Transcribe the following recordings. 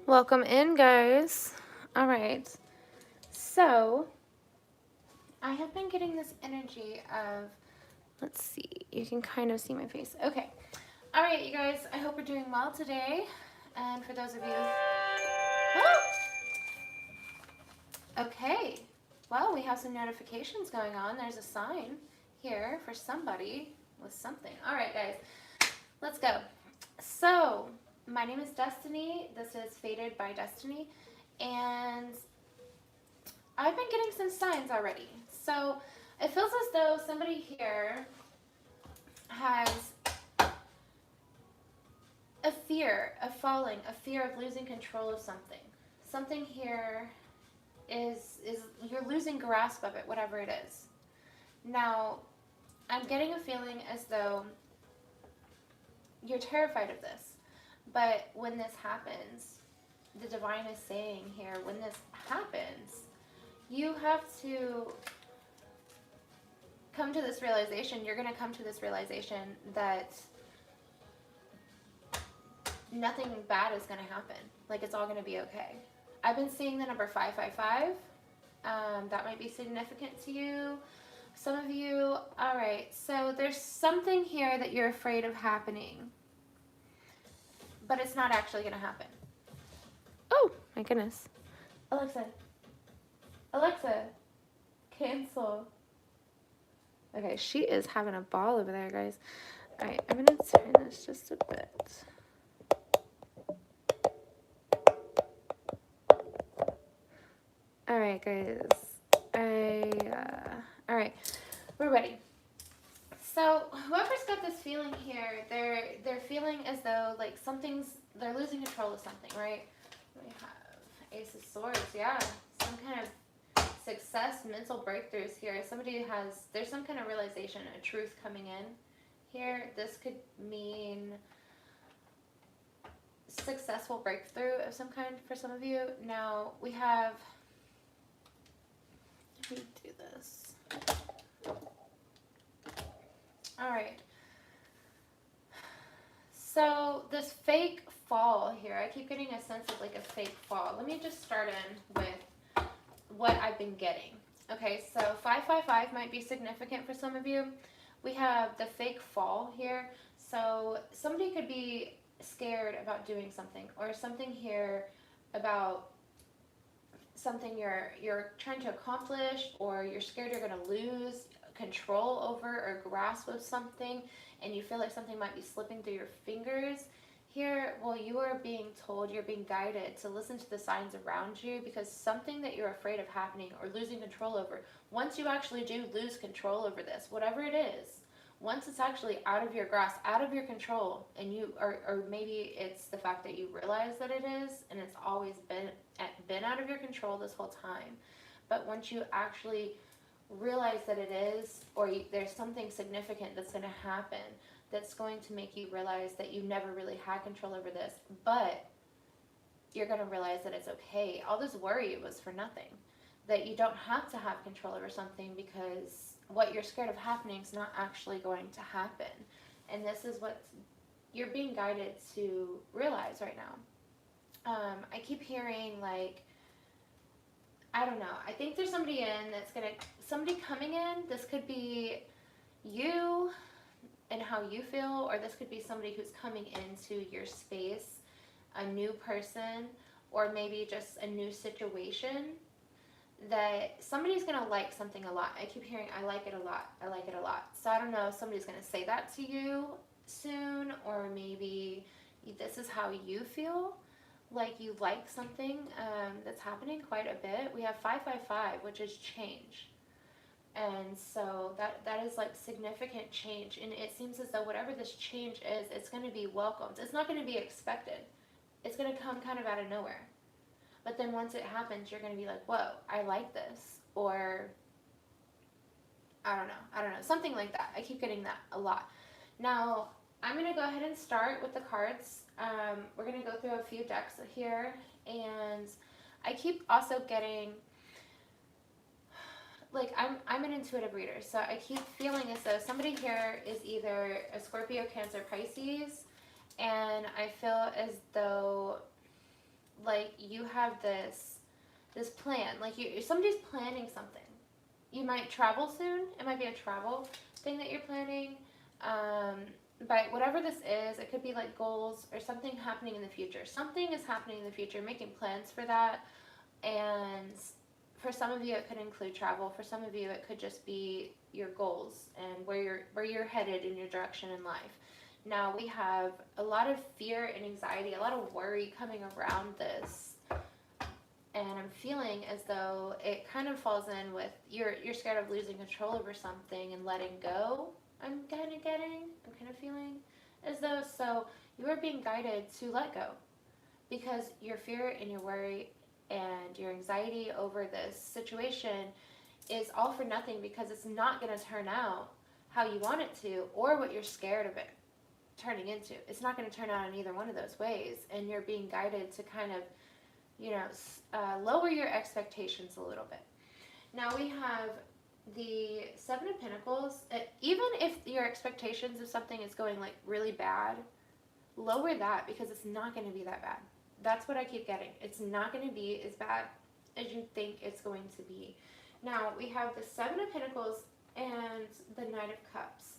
Welcome in, guys. All right. So, I have been getting this energy of, let's see, you can kind of see my face. Okay. All right, you guys, I hope you're doing well today. And for those of you, oh, okay. Well, we have some notifications going on. There's a sign here for somebody with something. All right, guys, let's go. So, my name is Destiny. This is Fated by Destiny. And I've been getting some signs already. So it feels as though somebody here has a fear of falling, a fear of losing control of something. Something here is you're losing grasp of it, whatever it is. Now, I'm getting a feeling as though you're terrified of this. But when this happens, the divine is saying here, when this happens, you have to come to this realization, you're going to come to this realization that nothing bad is going to happen. Like, it's all going to be okay. I've been seeing the number 555. That might be significant to you. Some of you, all right, so there's something here that you're afraid of happening, but it's not actually going to happen. Oh, my goodness. Alexa, cancel. Okay, she is having a ball over there, guys. All right, I'm going to turn this just a bit. All right, guys. All right, we're ready. So whoever's got this feeling here, they're feeling as though like they're losing control of something, right? We have Ace of Swords, yeah, some kind of success, mental breakthroughs here. There's some kind of realization, a truth coming in here. This could mean successful breakthrough of some kind for some of you. Now we have, let me do this. All right. So this fake fall here, I keep getting a sense of like a fake fall. Let me just start in with what I've been getting. Okay, so 555 might be significant for some of you. We have the fake fall here. So somebody could be scared about doing something, or something here about something you're trying to accomplish, or you're scared you're going to lose control over or grasp of something, and you feel like something might be slipping through your fingers here. Well, you are being told, you're being guided to listen to the signs around you, because something that you're afraid of happening or losing control over, once you actually do lose control over this, whatever it is, once it's actually out of your grasp, out of your control, and or maybe it's the fact that you realize that it is, and it's always been out of your control this whole time. But once you actually realize that it is, or there's something significant that's going to happen that's going to make you realize that you never really had control over this, but you're going to realize that it's okay. All this worry was for nothing. That you don't have to have control over something, because what you're scared of happening is not actually going to happen. And this is what you're being guided to realize right now. I keep hearing like, I don't know. I think there's somebody somebody coming in. This could be you and how you feel, or this could be somebody who's coming into your space, a new person, or maybe just a new situation, that somebody's going to like something a lot. I keep hearing, I like it a lot. I like it a lot. So I don't know if somebody's going to say that to you soon, or maybe this is how you feel. Like you like something that's happening quite a bit. We have 555, which is change. And so that is like significant change. And it seems as though whatever this change is, it's going to be welcomed. It's not going to be expected. It's going to come kind of out of nowhere. But then once it happens, you're going to be like, whoa, I like this. Or, I don't know, something like that. I keep getting that a lot. Now, I'm going to go ahead and start with the cards. We're going to go through a few decks here, and I keep also getting, like, I'm an intuitive reader, so I keep feeling as though somebody here is either a Scorpio, Cancer, Pisces, and I feel as though, like you have this plan, like somebody's planning something. You might travel soon. It might be a travel thing that you're planning. But whatever this is, it could be like goals or something happening in the future. Something is happening in the future, making plans for that. And for some of you, it could include travel. For some of you, it could just be your goals and where you're headed in your direction in life. Now we have a lot of fear and anxiety, a lot of worry coming around this. And I'm feeling as though it kind of falls in with you're scared of losing control over something and letting go. I'm kind of feeling as though, so you are being guided to let go, because your fear and your worry and your anxiety over this situation is all for nothing, because it's not going to turn out how you want it to or what you're scared of it turning into. It's not going to turn out in either one of those ways, and you're being guided to kind of, lower your expectations a little bit. Now we have the Seven of Pentacles. Even if your expectations of something is going like really bad, lower that, because it's not going to be that bad. That's what I keep getting. It's not going to be as bad as you think it's going to be. Now we have the Seven of Pentacles and the Knight of Cups.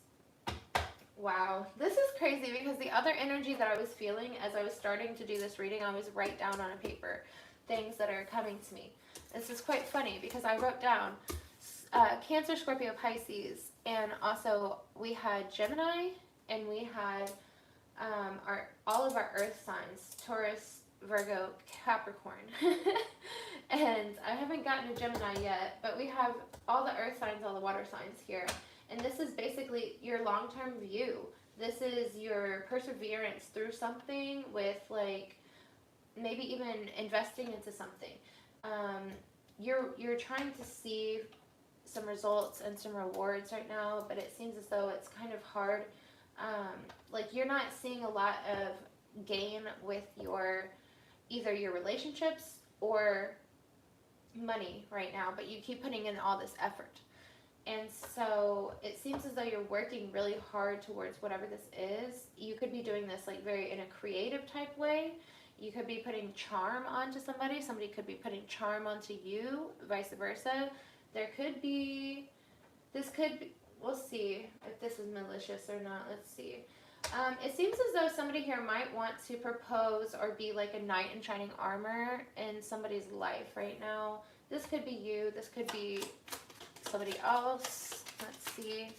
Wow, this is crazy, because the other energy that I was feeling as I was starting to do this reading, I was write down on a paper things that are coming to me. This is quite funny, because I wrote down Cancer, Scorpio, Pisces, and also we had Gemini, and we had all of our earth signs, Taurus, Virgo, Capricorn. And I haven't gotten a Gemini yet, but we have all the earth signs, all the water signs here. And this is basically your long-term view. This is your perseverance through something, with like maybe even investing into something. You're trying to see some results and some rewards right now, but it seems as though it's kind of hard. Like you're not seeing a lot of gain with either your relationships or money right now, but you keep putting in all this effort. And so it seems as though you're working really hard towards whatever this is. You could be doing this like very in a creative type way. You could be putting charm onto somebody. Somebody could be putting charm onto you, vice versa. We'll see if this is malicious or not. Let's see. It seems as though somebody here might want to propose or be like a knight in shining armor in somebody's life right now. This could be you. This could be somebody else. Let's see.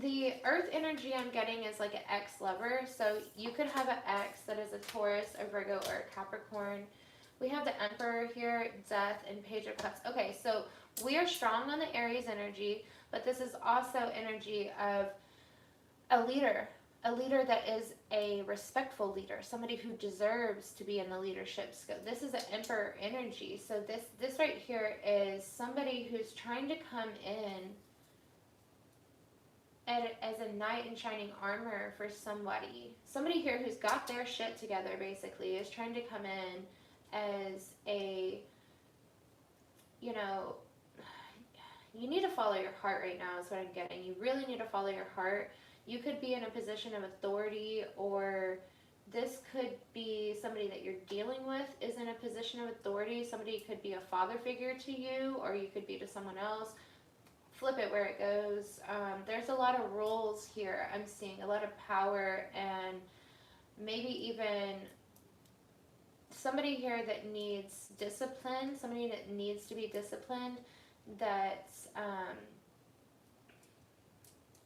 The earth energy I'm getting is like an ex-lover. So you could have an ex that is a Taurus, a Virgo, or a Capricorn. We have the Emperor here, Death, and Page of Cups. Okay, so we are strong on the Aries energy, but this is also energy of a leader that is a respectful leader, somebody who deserves to be in the leadership scope. This is an Emperor energy. So this right here is somebody who's trying to come in as a knight in shining armor for somebody. Somebody here who's got their shit together, basically, is trying to come in as a, you need to follow your heart right now is what I'm getting. You really need to follow your heart. You could be in a position of authority, or this could be somebody that you're dealing with is in a position of authority. Somebody could be a father figure to you, or you could be to someone else. Flip it where it goes. There's a lot of roles here. I'm seeing a lot of power, and maybe even somebody here that needs discipline, somebody that needs to be disciplined, that,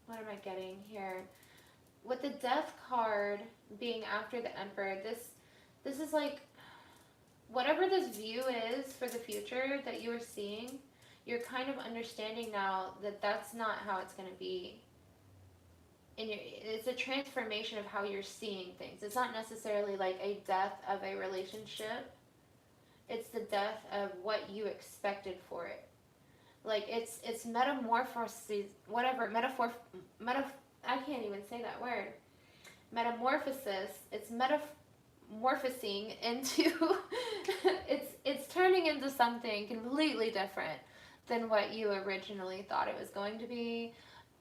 what am I getting here? With the Death card being after the Emperor, this is like, whatever this view is for the future that you are seeing, you're kind of understanding now that that's not how it's going to be. And it's a transformation of how you're seeing things. It's not necessarily like a death of a relationship. It's the death of what you expected for it. Like it's metamorphosis, whatever, I can't even say that word. Metamorphosis, it's metamorphosing into, it's turning into something completely different than what you originally thought it was going to be,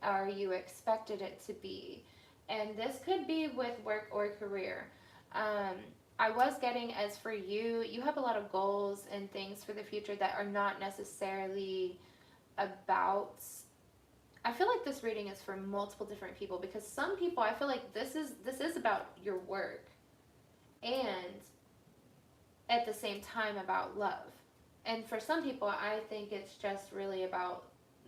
or you expected it to be. And this could be with work or career. I was getting as for you, you have a lot of goals and things for the future that are not necessarily about. I feel like this reading is for multiple different people, because some people, I feel like this is about your work, and at the same time about love. And for some people, I think it's just really about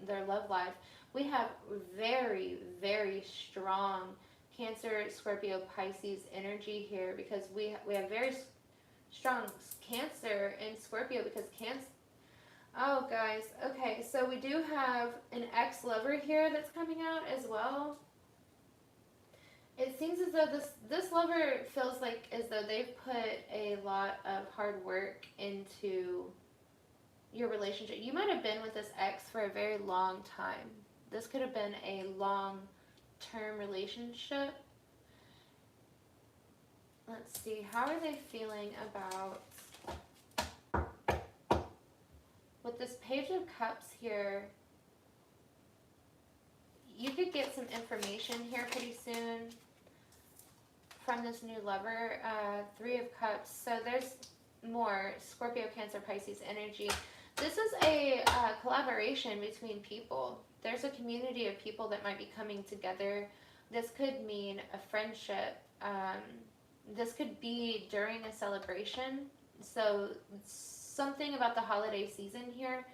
their love life. We have very, very strong Cancer, Scorpio, Pisces energy here, because we have very strong Cancer and Scorpio, because Cancer. Oh, guys. Okay, so we do have an ex-lover here that's coming out as well. It seems as though this lover feels like as though they've put a lot of hard work into your relationship. You might have been with this ex for a very long time. This could have been a long-term relationship. Let's see, how are they feeling about, with this Page of Cups here, you could get some information here pretty soon from this new lover. Three of Cups, so there's more Scorpio, Cancer, Pisces energy. This is a collaboration between people. There's a community of people that might be coming together. This could mean a friendship. This could be during a celebration. So something about the holiday season here.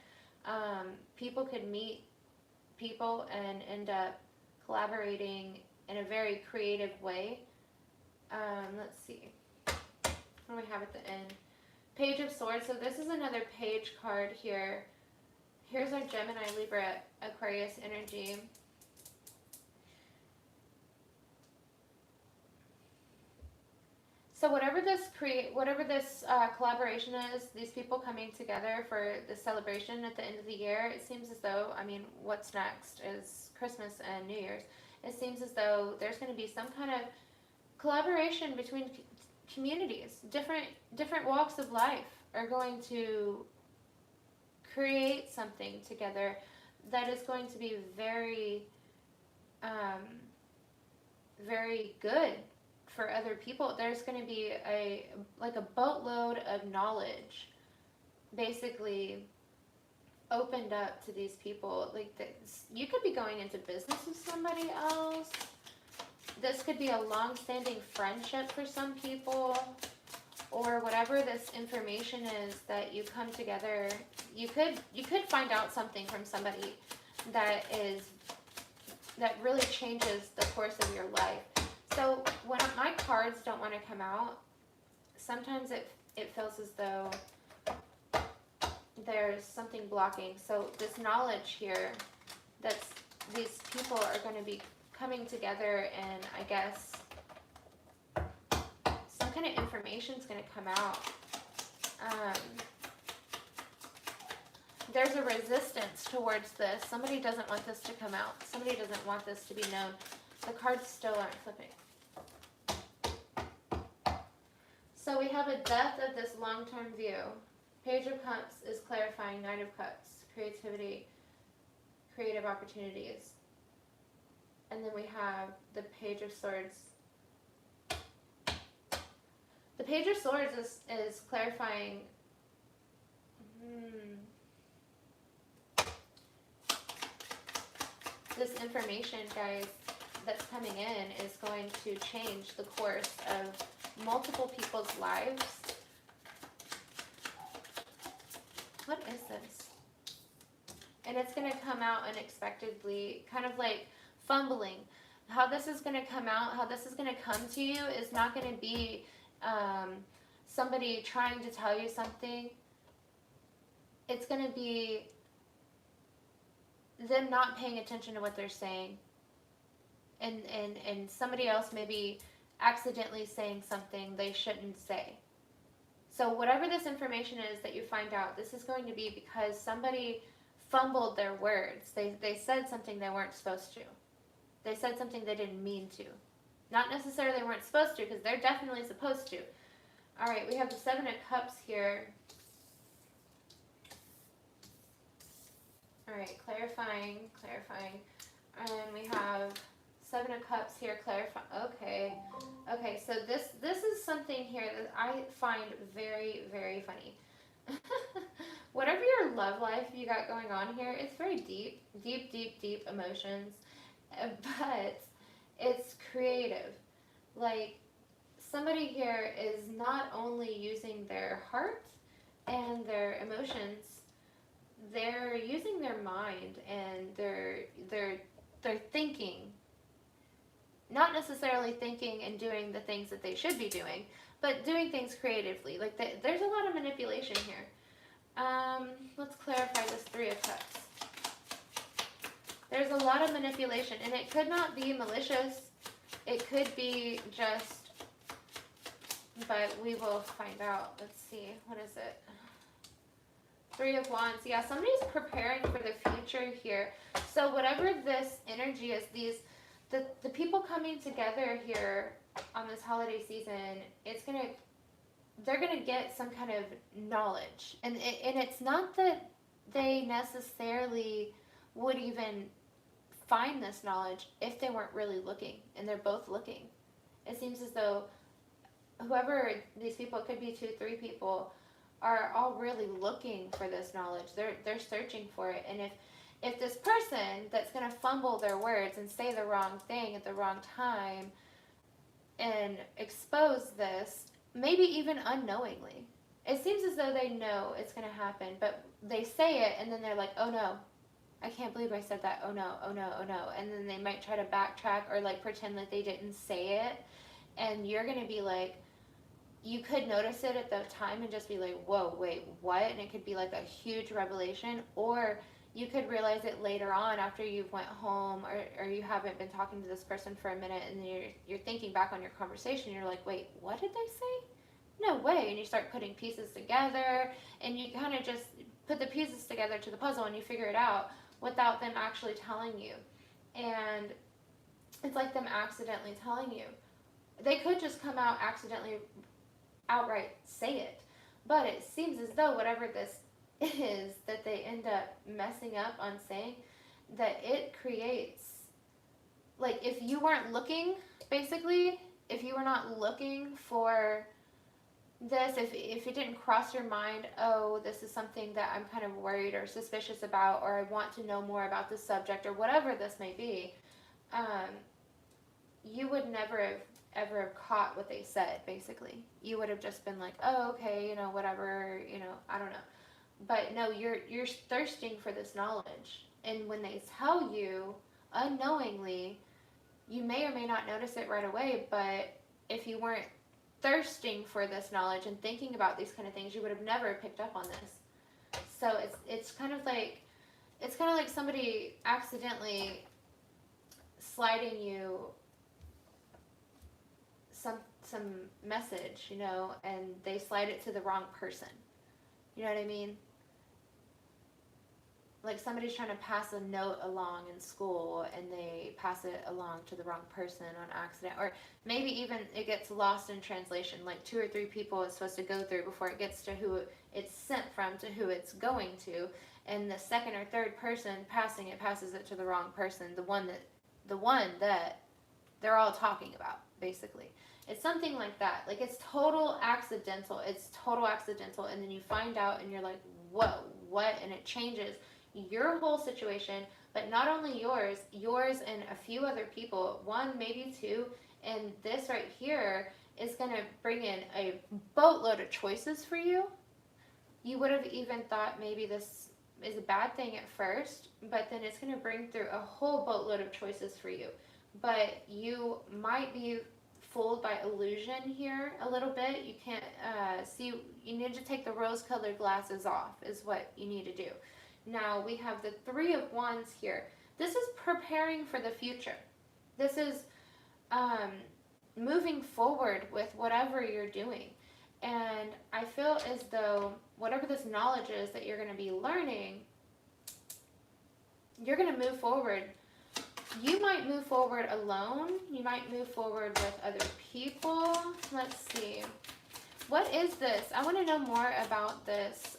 People could meet people and end up collaborating in a very creative way. Let's see. What do we have at the end? Page of Swords. So this is another page card here. Here's our Gemini, Libra, Aquarius energy. So whatever this collaboration is, these people coming together for the celebration at the end of the year, it seems as though, I mean, what's next is Christmas and New Year's. It seems as though there's going to be some kind of collaboration between communities. Different walks of life are going to create something together that is going to be very, very good for other people. There's going to be a boatload of knowledge basically opened up to these people. Like this, you could be going into business with somebody else. This could be a long-standing friendship for some people, or whatever this information is that you come together. You could find out something from somebody that really changes the course of your life. So when my cards don't want to come out, sometimes it feels as though there's something blocking. So this knowledge here, these people are going to be coming together, and I guess some kind of information is going to come out. There's a resistance towards this. Somebody doesn't want this to come out. Somebody doesn't want this to be known. The cards still aren't flipping. So we have a death of this long-term view. Page of Cups is clarifying. Knight of Cups, creativity, creative opportunities. And then we have the Page of Swords. The Page of Swords is clarifying. This information, guys, that's coming in is going to change the course of multiple people's lives. What is this? And it's going to come out unexpectedly, kind of like fumbling. How this is going to come out, how this is going to come to you is not going to be somebody trying to tell you something. It's going to be them not paying attention to what they're saying. And somebody else maybe accidentally saying something they shouldn't say. So whatever this information is that you find out, this is going to be because somebody fumbled their words. They said something they weren't supposed to. They said something they didn't mean to. Not necessarily they weren't supposed to, because they're definitely supposed to. All right, we have the Seven of Cups here. All right, clarifying. And we have Seven of Cups here, clarify. Okay. Okay, so this is something here that I find very, very funny. Whatever your love life you got going on here, it's very deep, deep, deep, deep emotions, but it's creative. Like, somebody here is not only using their heart and their emotions, they're using their mind and they're thinking, not necessarily thinking and doing the things that they should be doing, but doing things creatively. Like, there's a lot of manipulation here. Let's clarify this Three of Cups. There's a lot of manipulation, and it could not be malicious. It could be just, but we will find out. Let's see. What is it? Three of Wands. Yeah, somebody's preparing for the future here. So whatever this energy is, the people coming together here on this holiday season, they're gonna get some kind of knowledge, and it's not that they necessarily would even find this knowledge if they weren't really looking, and they're both looking. It seems as though whoever these people, it could be 2, 3 people, are all really looking for this knowledge. They're searching for it, and if this person that's gonna fumble their words and say the wrong thing at the wrong time and expose this, maybe even unknowingly. It seems as though they know it's going to happen, but they say it and then they're like, oh no, I can't believe I said that. Oh no, oh no, oh no. And then they might try to backtrack or like pretend like they didn't say it. And you're going to be like, you could notice it at the time and just be like, whoa, wait, what? And it could be like a huge revelation. Or you could realize it later on after you've went home or you haven't been talking to this person for a minute, and you're thinking back on your conversation. You're like, wait, what did they say? No way. And you start putting pieces together, and you kind of just put the pieces together to the puzzle, and you figure it out without them actually telling you. And it's like them accidentally telling you. They could just come out accidentally, outright say it. But it seems as though whatever this is that they end up messing up on saying, that it creates, like, if you weren't looking, basically, if you were not looking for this, if it didn't cross your mind, oh, this is something that I'm kind of worried or suspicious about, or I want to know more about this subject, or whatever this may be, you would never have ever have caught what they said, basically. You would have just been like, oh, okay, whatever, I don't know. But no, you're thirsting for this knowledge. And when they tell you unknowingly, you may or may not notice it right away, but if you weren't thirsting for this knowledge and thinking about these kind of things, you would have never picked up on this. So it's kind of like somebody accidentally sliding you some message, and they slide it to the wrong person. You know what I mean? Like somebody's trying to pass a note along in school and they pass it along to the wrong person on accident. Or maybe even it gets lost in translation. Like 2 or 3 people it's supposed to go through before it gets to who it's sent from to who it's going to. And the second or third person passes it to the wrong person. The one that they're all talking about, basically. It's something like that. Like it's total accidental. And then you find out and you're like, whoa, what? And it changes your whole situation, but not only yours and a few other people, 1, maybe 2, and this right here is going to bring in a boatload of choices for you. You would have even thought maybe this is a bad thing at first, but then it's going to bring through a whole boatload of choices for you. But you might be fooled by illusion here a little bit. You can't see. You need to take the rose-colored glasses off is what you need to do. Now we have the 3 of Wands here. This is preparing for the future. This is moving forward with whatever you're doing. And I feel as though whatever this knowledge is that you're going to be learning, you're going to move forward. You might move forward alone. You might move forward with other people. Let's see. What is this? I want to know more about this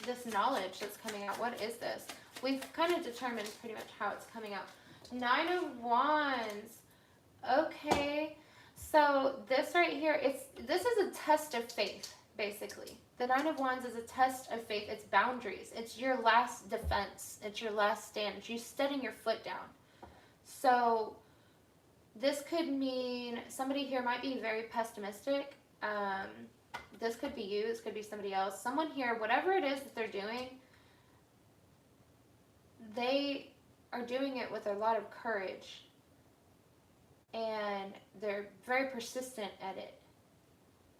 this knowledge that's coming out. What is this? We've kind of determined pretty much how it's coming out. Nine of Wands. Okay. So this right here, this is a test of faith, basically. The Nine of Wands is a test of faith. It's boundaries. It's your last defense. It's your last stand. It's you setting your foot down. So this could mean somebody here might be very pessimistic. This could be you. This could be somebody else. Someone here, whatever it is that they're doing, they are doing it with a lot of courage. And they're very persistent at it.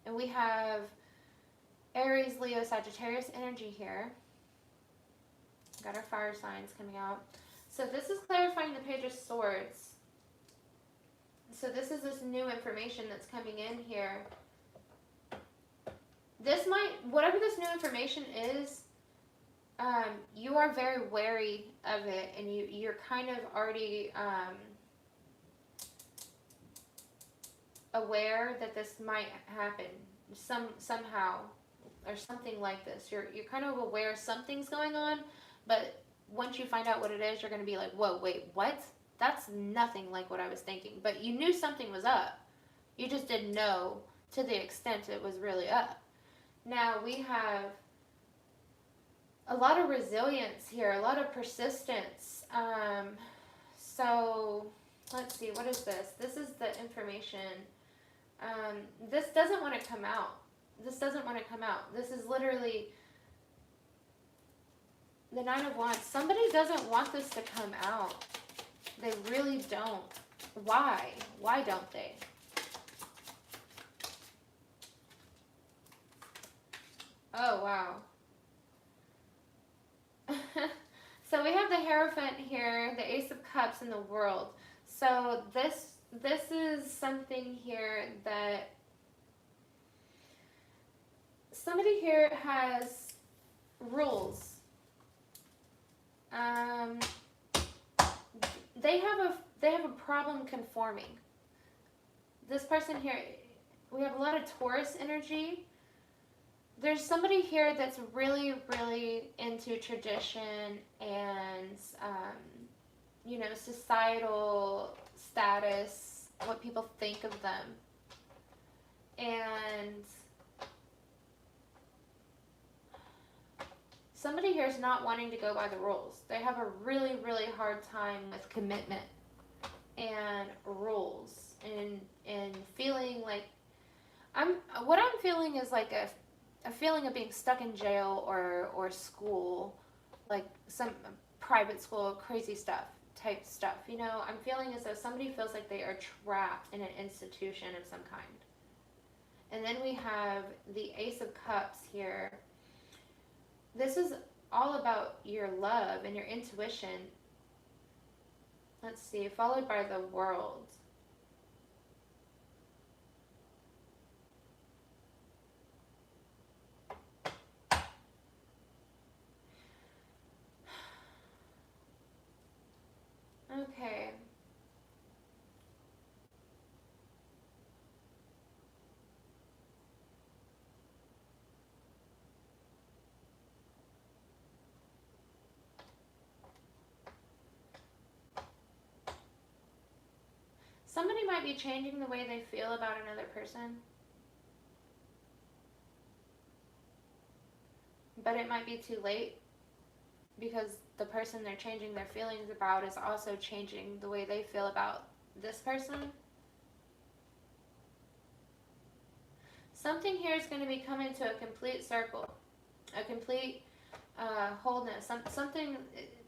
And we have Aries, Leo, Sagittarius energy here. Got our fire signs coming out. So this is clarifying the Page of Swords. So this is this new information that's coming in here. This might, whatever this new information is, you are very wary of it, and you're kind of already aware that this might happen somehow or something like this. You're kind of aware something's going on, but once you find out what it is, you're going to be like, whoa, wait, what? That's nothing like what I was thinking. But you knew something was up. You just didn't know to the extent it was really up. Now we have a lot of resilience here, a lot of persistence. So let's see, what is this? This is the information. This doesn't want to come out. This doesn't want to come out. This is literally the Nine of Wands. Somebody doesn't want this to come out. They really don't. Why? Why don't they? Oh, wow. So we have the Hierophant here, the Ace of Cups, and the World. So this is something here that somebody here has rules. They have a problem conforming. This person here, we have a lot of Taurus energy. There's somebody here that's really, really into tradition and, societal status, what people think of them. And somebody here is not wanting to go by the rules. They have a really, really hard time with commitment and rules and feeling like what I'm feeling is like a feeling of being stuck in jail or school, like some private school, crazy type stuff. I'm feeling as though somebody feels like they are trapped in an institution of some kind. And then we have the Ace of Cups here. This is all about your love and your intuition. Let's see, followed by the World. Okay. Somebody might be changing the way they feel about another person. But it might be too late because the person they're changing their feelings about is also changing the way they feel about this person. Something here is going to be coming to a complete circle, a complete wholeness. Something,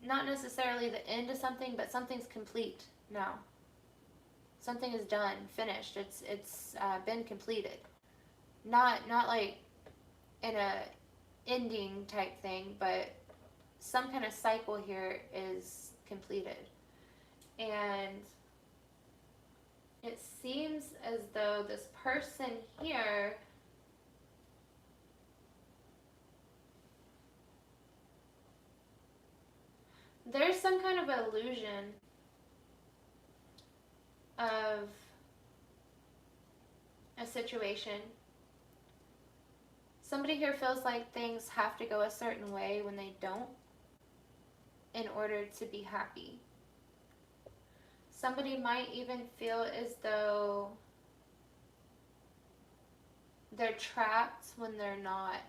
not necessarily the end of something, but something's complete now. Something is done, finished. It's been completed. Not like in a ending type thing, but some kind of cycle here is completed. And it seems as though this person here there's some kind of illusion of a situation. Somebody here feels like things have to go a certain way when they don't in order to be happy. Somebody might even feel as though they're trapped when they're not.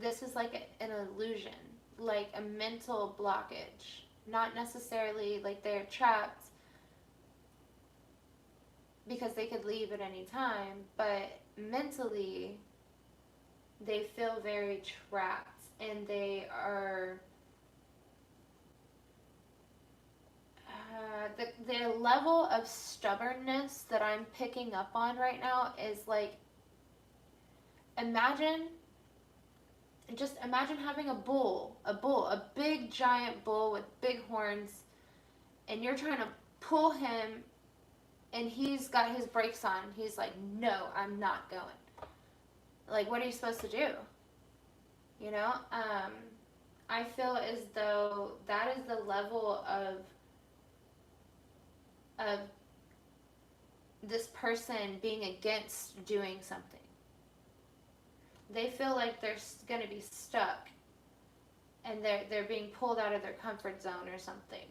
This is like an illusion, like a mental blockage. Not necessarily like they're trapped because they could leave at any time, but mentally they feel very trapped, and they are the level of stubbornness that I'm picking up on right now is like, imagine having a big giant bull with big horns, and you're trying to pull him, and he's got his brakes on. He's like, no, I'm not going. Like, what are you supposed to do? You know? I feel as though that is the level of this person being against doing something. They feel like they're going to be stuck, and they're being pulled out of their comfort zone or something.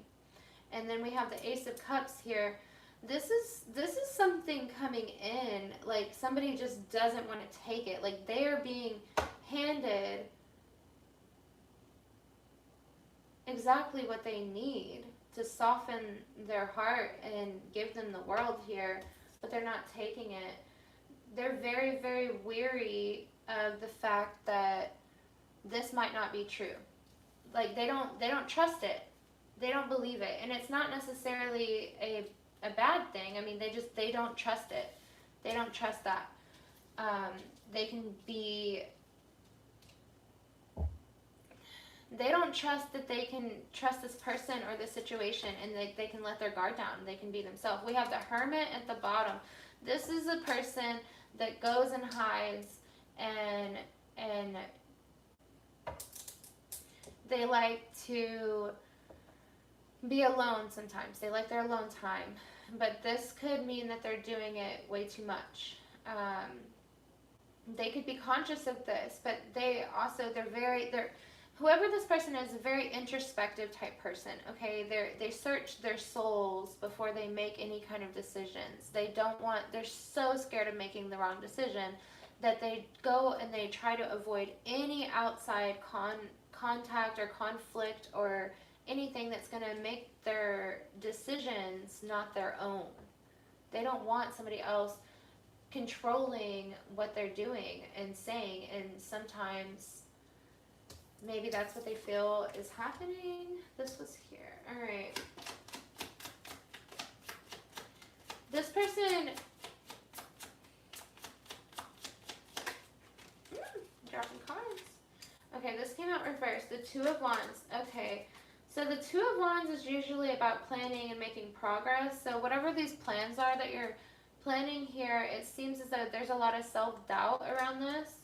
And then we have the Ace of Cups here. This is something coming in, like somebody just doesn't want to take it. Like they are being handed exactly what they need to soften their heart and give them the world here, but they're not taking it. They're very, very weary of the fact that this might not be true. Like they don't trust it. They don't believe it. And it's not necessarily a bad thing. I mean, they don't trust it. They don't trust that. They don't trust that they can trust this person or this situation, and they can let their guard down. They can be themselves. We have the Hermit at the bottom. This is a person that goes and hides, and they like to be alone sometimes. They like their alone time. But this could mean that they're doing it way too much. They could be conscious of this, but they're whoever this person is a very introspective type person, okay? They search their souls before they make any kind of decisions. They're so scared of making the wrong decision that they go and they try to avoid any outside contact or conflict or anything that's going to make their decisions not their own. They don't want somebody else controlling what they're doing and saying, and sometimes maybe that's what they feel is happening. This was here. All right. This person dropping cards. Okay, this came out reversed. The Two of Wands. Okay. So the Two of Wands is usually about planning and making progress. So whatever these plans are that you're planning here, it seems as though there's a lot of self-doubt around this.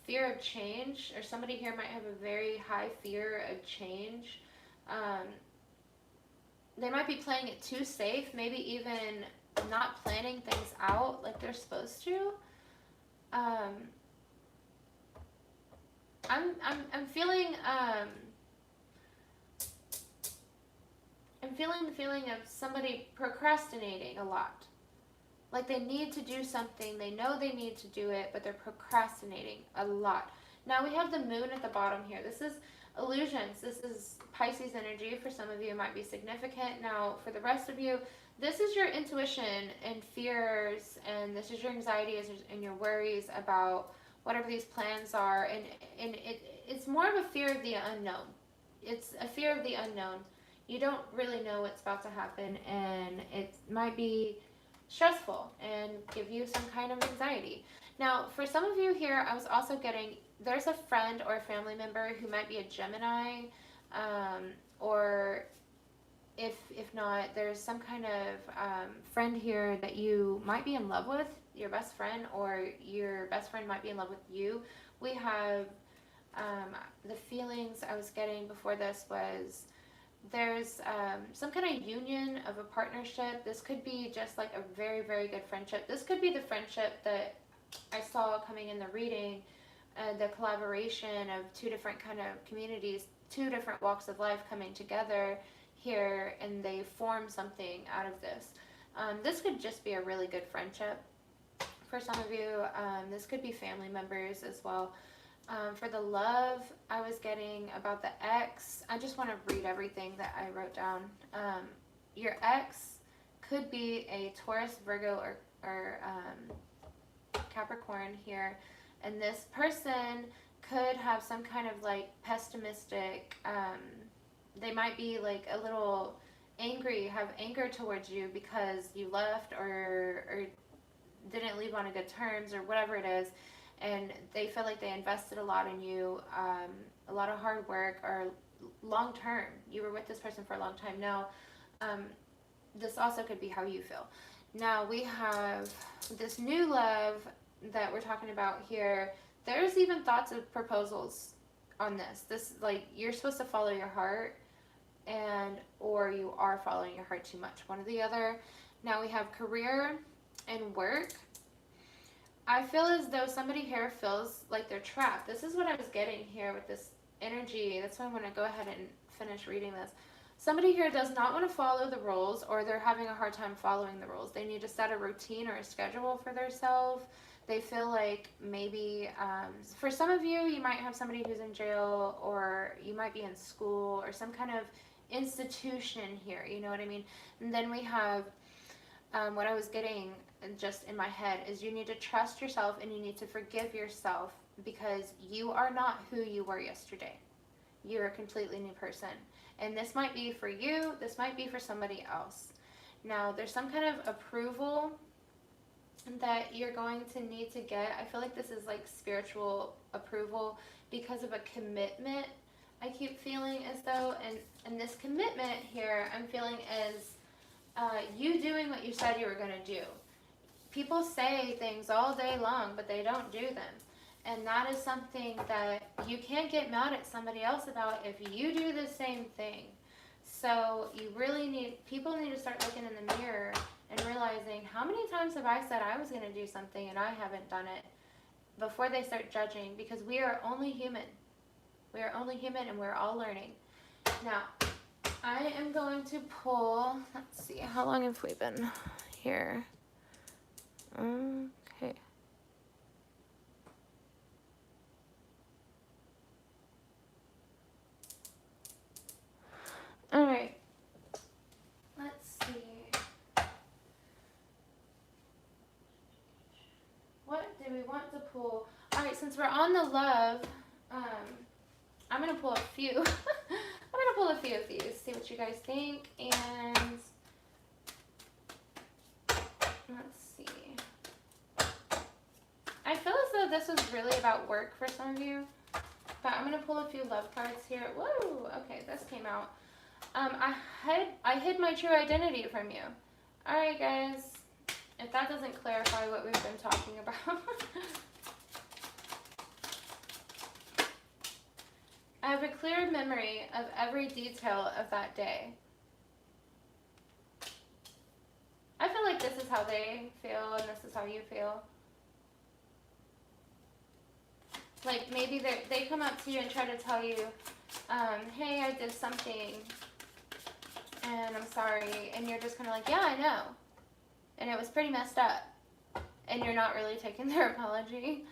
Fear of change, or somebody here might have a very high fear of change. They might be playing it too safe, maybe even not planning things out like they're supposed to. I'm feeling the feeling of somebody procrastinating a lot. Like they need to do something, they know they need to do it, but they're procrastinating a lot. Now we have the Moon at the bottom here. This is illusions. This is Pisces energy. For some of you, it might be significant. Now, for the rest of you, this is your intuition and fears, and this is your anxieties and your worries about whatever these plans are. And it's more of a fear of the unknown. It's a fear of the unknown. You don't really know what's about to happen, and it might be stressful and give you some kind of anxiety. Now, for some of you here, I was also getting, there's a friend or a family member who might be a Gemini, or if not, there's some kind of friend here that you might be in love with, your best friend, or your best friend might be in love with you. We have the feelings I was getting before this was there's some kind of union of a partnership. This could be just like a very, very good friendship. This could be the friendship that I saw coming in the reading, the collaboration of two different kind of communities, two different walks of life coming together here and they form something out of this. This could just be a really good friendship for some of you. This could be family members as well. For the love I was getting about the ex, I just want to read everything that I wrote down. Your ex could be a Taurus, Virgo, or Capricorn here, and this person could have some kind of like pessimistic, they might be like a little angry, have anger towards you because you left or didn't leave on a good terms or whatever it is, and they feel like they invested a lot in you, a lot of hard work, or long term. You were with this person for a long time. Now, this also could be how you feel. Now we have this new love that we're talking about here. There's even thoughts of proposals on this. This, like, you're supposed to follow your heart, and or you are following your heart too much, one or the other. Now we have career and work. I feel as though somebody here feels like they're trapped. This is what I was getting here with this energy. That's why I'm going to go ahead and finish reading this. Somebody here does not want to follow the rules, or they're having a hard time following the rules. They need to set a routine or a schedule for themselves. They feel like maybe, for some of you, you might have somebody who's in jail, or you might be in school, or some kind of institution here, you know what I mean? And then we have, what I was getting just in my head is you need to trust yourself and you need to forgive yourself, because you are not who you were yesterday. You're a completely new person. And this might be for you, this might be for somebody else. Now, there's some kind of approval that you're going to need to get. I feel like this is like spiritual approval because of a commitment. I keep feeling as though, and this commitment here, I'm feeling as you doing what you said you were going to do. People say things all day long, but they don't do them. And that is something that you can't get mad at somebody else about if you do the same thing. So you really need, people need to start looking in the mirror and realizing, how many times have I said I was going to do something and I haven't done it, before they start judging, because we are only human. We are only human and we're all learning. Now, I am going to pull, let's see, how long have we been here? Okay. All right. Let's see. What do we want to pull? All right, since we're on the love, I'm going to pull a few. I'm going to pull a few of these, see what you guys think, and let's see. I feel as though this is really about work for some of you, but I'm going to pull a few love cards here. Whoa, okay, this came out. I hid my true identity from you. All right, guys, if that doesn't clarify what we've been talking about. I have a clear memory of every detail of that day. I feel like this is how they feel and this is how you feel. Like maybe they come up to you and try to tell you, hey, I did something and I'm sorry. And you're just kind of like, yeah, I know. And it was pretty messed up. And you're not really taking their apology.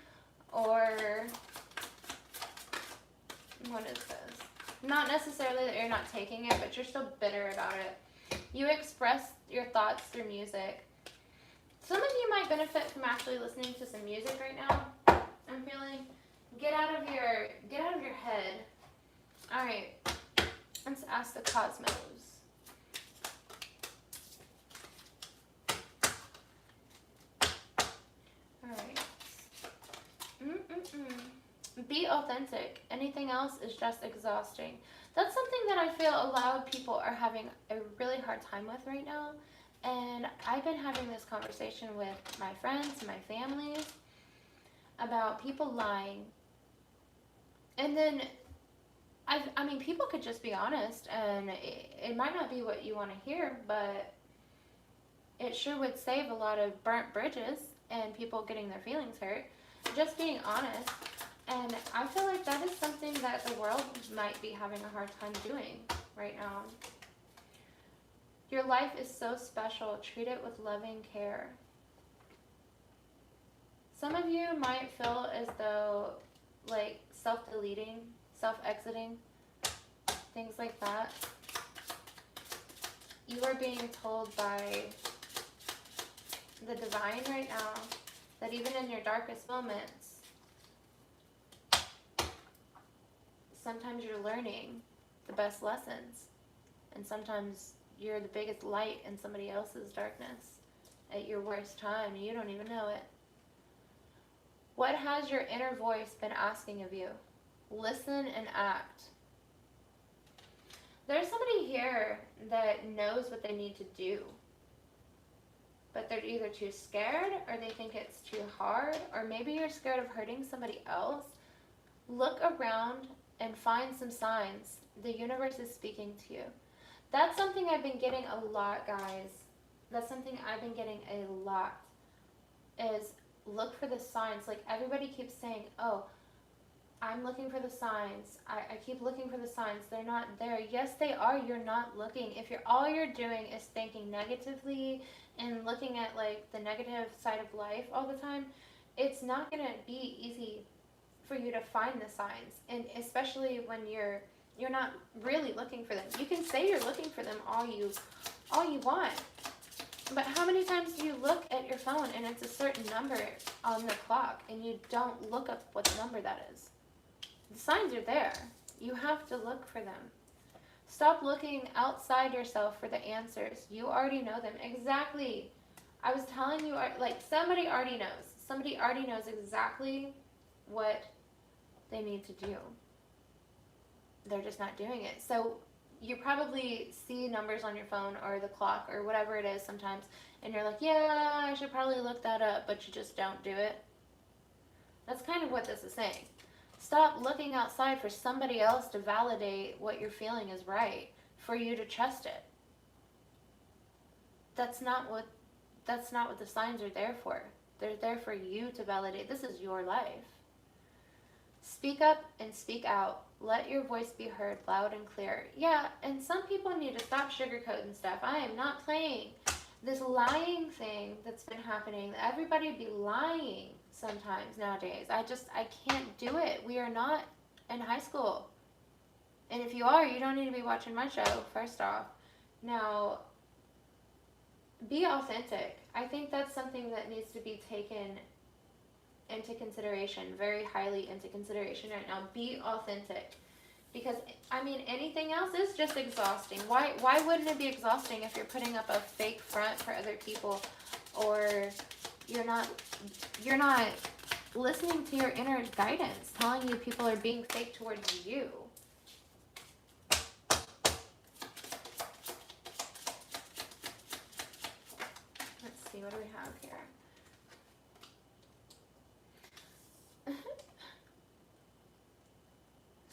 Or what is this? Not necessarily that you're not taking it, but you're still bitter about it. You express your thoughts through music. Some of you might benefit from actually listening to some music right now. I'm feeling, get out of your head. All right, let's ask the cosmos. All right. Be authentic. Anything else is just exhausting. That's something that I feel a lot of people are having a really hard time with right now. And I've been having this conversation with my friends, my families, about people lying. And then, I mean, people could just be honest, and it might not be what you want to hear, but it sure would save a lot of burnt bridges and people getting their feelings hurt. Just being honest. And I feel like that is something that the world might be having a hard time doing right now. Your life is so special. Treat it with loving care. Some of you might feel as though, like, self-deleting, self-exiting, things like that. You are being told by the divine right now that even in your darkest moments, sometimes you're learning the best lessons, and sometimes you're the biggest light in somebody else's darkness at your worst time, and you don't even know it. What has your inner voice been asking of you? Listen and act. There's somebody here that knows what they need to do, but they're either too scared or they think it's too hard, or maybe you're scared of hurting somebody else. Look around and find some signs. The universe is speaking to you. That's something I've been getting a lot, guys. That's something I've been getting a lot, is look for the signs. Like, everybody keeps saying, oh, I'm looking for the signs. I keep looking for the signs. They're not there. Yes, they are. You're not looking. If all you're doing is thinking negatively and looking at, like, the negative side of life all the time, it's not going to be easy for you to find the signs. And especially when you're not really looking for them. You can say you're looking for them all you want. But how many times do you look at your phone and it's a certain number on the clock and you don't look up what number that is? The signs are there. You have to look for them. Stop looking outside yourself for the answers. You already know them. Exactly. I was telling you, like, somebody already knows. Somebody already knows exactly what they need to do. They're just not doing it. So you probably see numbers on your phone or the clock or whatever it is sometimes, and you're like, yeah, I should probably look that up, but you just don't do it. That's kind of what this is saying. Stop looking outside for somebody else to validate what you're feeling is right, for you to trust it. That's not what the signs are there for. They're there for you to validate. This is your life. Speak up and speak out. Let your voice be heard loud and clear. Yeah, and some people need to stop sugarcoating stuff. I am not playing. This lying thing that's been happening, everybody be lying sometimes nowadays. I can't do it. We are not in high school. And if you are, you don't need to be watching my show, first off. Now, be authentic. I think that's something that needs to be taken into consideration, very highly into consideration right now. Be authentic. Because, I mean, anything else is just exhausting. Why wouldn't it be exhausting if you're putting up a fake front for other people, or you're not listening to your inner guidance telling you people are being fake towards you? Let's see, what do we have here?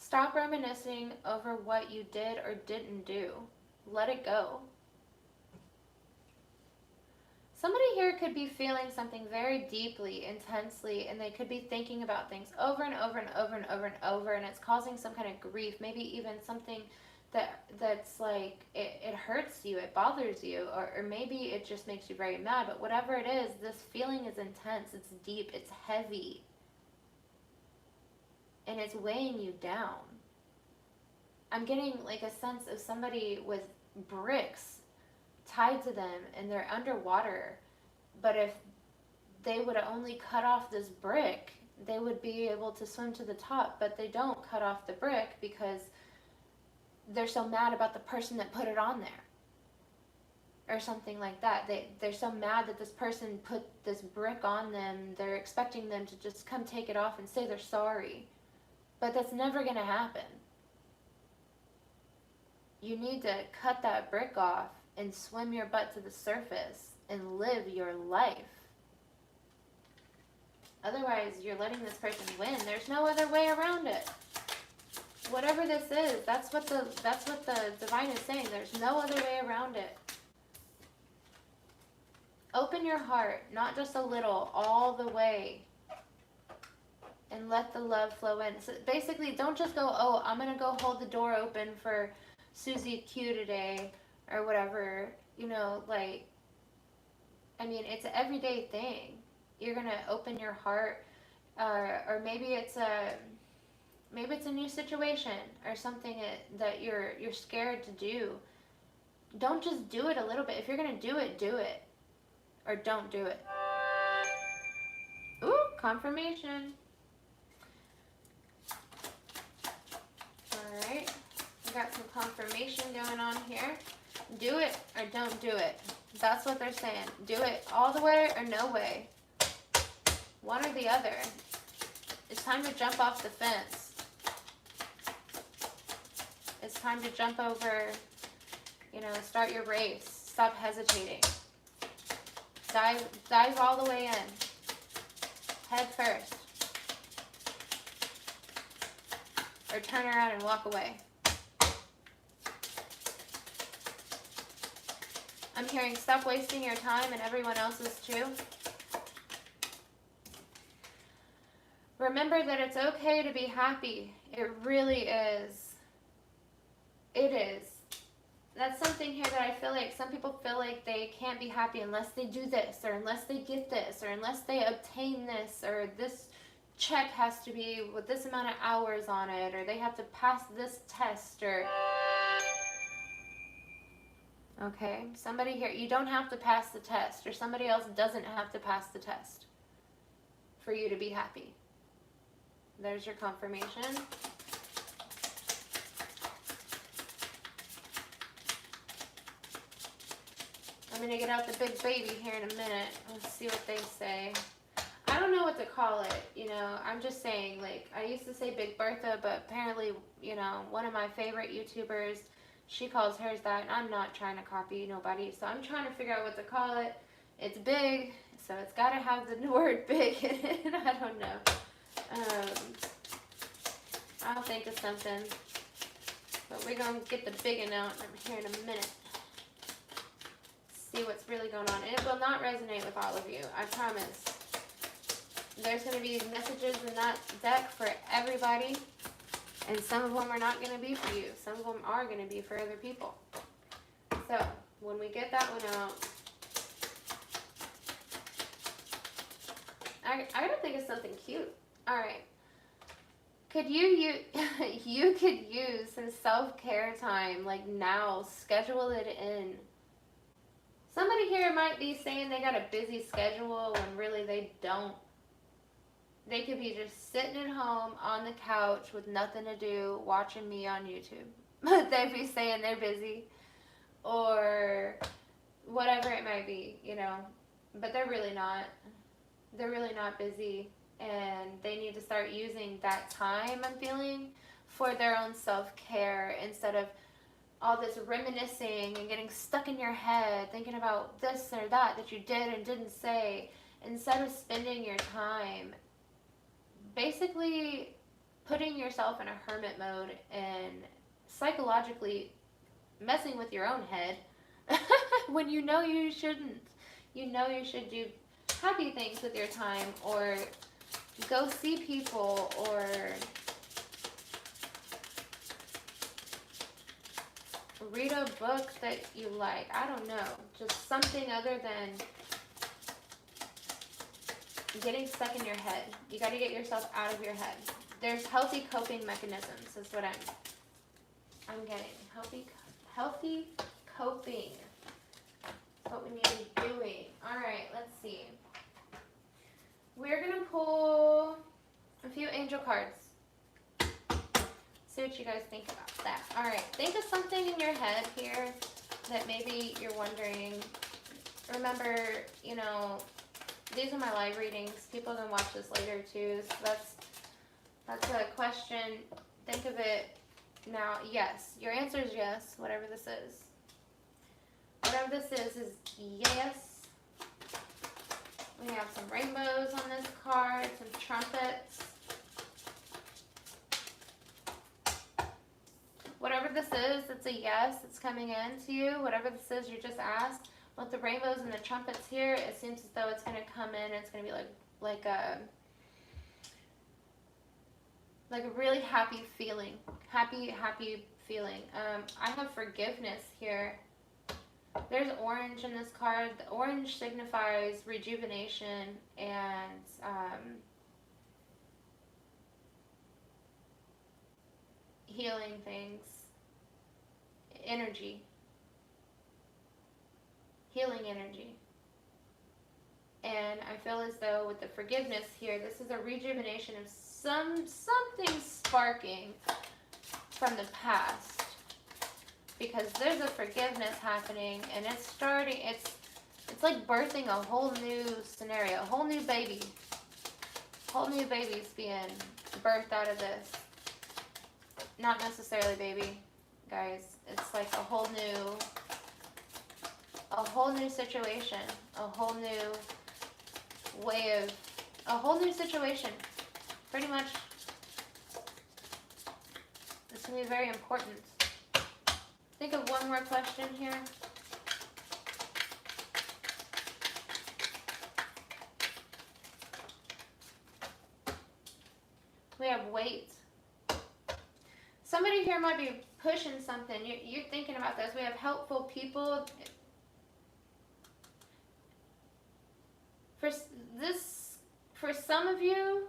Stop reminiscing over what you did or didn't do. Let it go. Somebody here could be feeling something very deeply, intensely, and they could be thinking about things over and over and over and over and over, and it's causing some kind of grief, maybe even something that's like, it hurts you, it bothers you, or maybe it just makes you very mad. But whatever it is, this feeling is intense, it's deep, it's heavy. And it's weighing you down. I'm getting like a sense of somebody with bricks tied to them and they're underwater. But if they would only cut off this brick, they would be able to swim to the top. But they don't cut off the brick because they're so mad about the person that put it on there. Or something like that. They're so mad that this person put this brick on them. They're expecting them to just come take it off and say they're sorry. But that's never going to happen. You need to cut that brick off and swim your butt to the surface and live your life. Otherwise, you're letting this person win. There's no other way around it. Whatever this is, that's what the divine is saying. There's no other way around it. Open your heart, not just a little, all the way. And let the love flow in. So basically, don't just go, I'm going to go hold the door open for Susie Q today, or whatever. you know, like, I mean, it's an everyday thing. You're gonna open your heart, or maybe it's a new situation or something that you're scared to do. Don't just do it a little bit. If you're gonna do it, or don't do it. Ooh, confirmation. All right, we got some confirmation going on here. Do it or don't do it. That's what they're saying. Do it all the way or no way. One or the other. It's time to jump off the fence. It's time to jump over, you know, start your race. Stop hesitating. Dive all the way in. Head first. Or turn around and walk away. I'm hearing stop wasting your time and everyone else's too. Remember that it's okay to be happy. It really is. It is. That's something here that I feel like some people feel like they can't be happy unless they do this, or unless they get this, or unless they obtain this, or this check has to be with this amount of hours on it, or they have to pass this test, or... Okay, somebody here, you don't have to pass the test, or somebody else doesn't have to pass the test for you to be happy. There's your confirmation. I'm going to get out the big baby here in a minute. Let's see what they say. I don't know what to call it, you know. I'm just saying, like, I used to say Big Bertha, but apparently, you know, one of my favorite YouTubers, she calls hers that, and I'm not trying to copy nobody, so I'm trying to figure out what to call it. It's big, so it's got to have the word big in it. I don't know. I'll think of something. But we're going to get the big one out here in a minute. See what's really going on. And it will not resonate with all of you, I promise. There's going to be messages in that deck for everybody. And some of them are not going to be for you. Some of them are going to be for other people. So, when we get that one out, I gotta think of something cute. Alright. Could you could use some self-care time, like now, schedule it in. Somebody here might be saying they got a busy schedule when really they don't. They could be just sitting at home on the couch with nothing to do, watching me on YouTube. But they'd be saying they're busy. Or whatever it might be, you know. But they're really not. They're really not busy. And they need to start using that time, I'm feeling, for their own self-care instead of all this reminiscing and getting stuck in your head, thinking about this or that you did and didn't say. Instead of spending your time basically putting yourself in a hermit mode and psychologically messing with your own head when you know you shouldn't. You know you should do happy things with your time, or go see people, or read a book that you like. I don't know. Just something other than getting stuck in your head. You got to get yourself out of your head. There's healthy coping mechanisms is what I'm getting. Healthy coping. That's what we need to be doing. All right, let's see. We're going to pull a few angel cards. See what you guys think about that. All right, think of something in your head here that maybe you're wondering. Remember, you know, these are my live readings. People can watch this later too. So that's a question. Think of it now. Yes. Your answer is yes, whatever this is. Whatever this is yes. We have some rainbows on this card, some trumpets. Whatever this is, it's a yes. It's coming in to you. Whatever this is, you just asked. With the rainbows and the trumpets here, it seems as though it's going to come in. It's going to be like a really happy feeling. Happy feeling. I have forgiveness here. There's orange in this card. The orange signifies rejuvenation and healing things, energy, healing energy. And I feel as though with the forgiveness here, this is a rejuvenation of something sparking from the past, because there's a forgiveness happening, and it's starting. It's like birthing a whole new scenario, a whole new baby. Whole new baby's being birthed out of this. Not necessarily baby, guys. It's like a whole new situation, a whole new way of, a whole new situation. Pretty much, this can be very important. Think of one more question here. We have weight. Somebody here might be pushing something. You're thinking about this. We have helpful people. For some of you,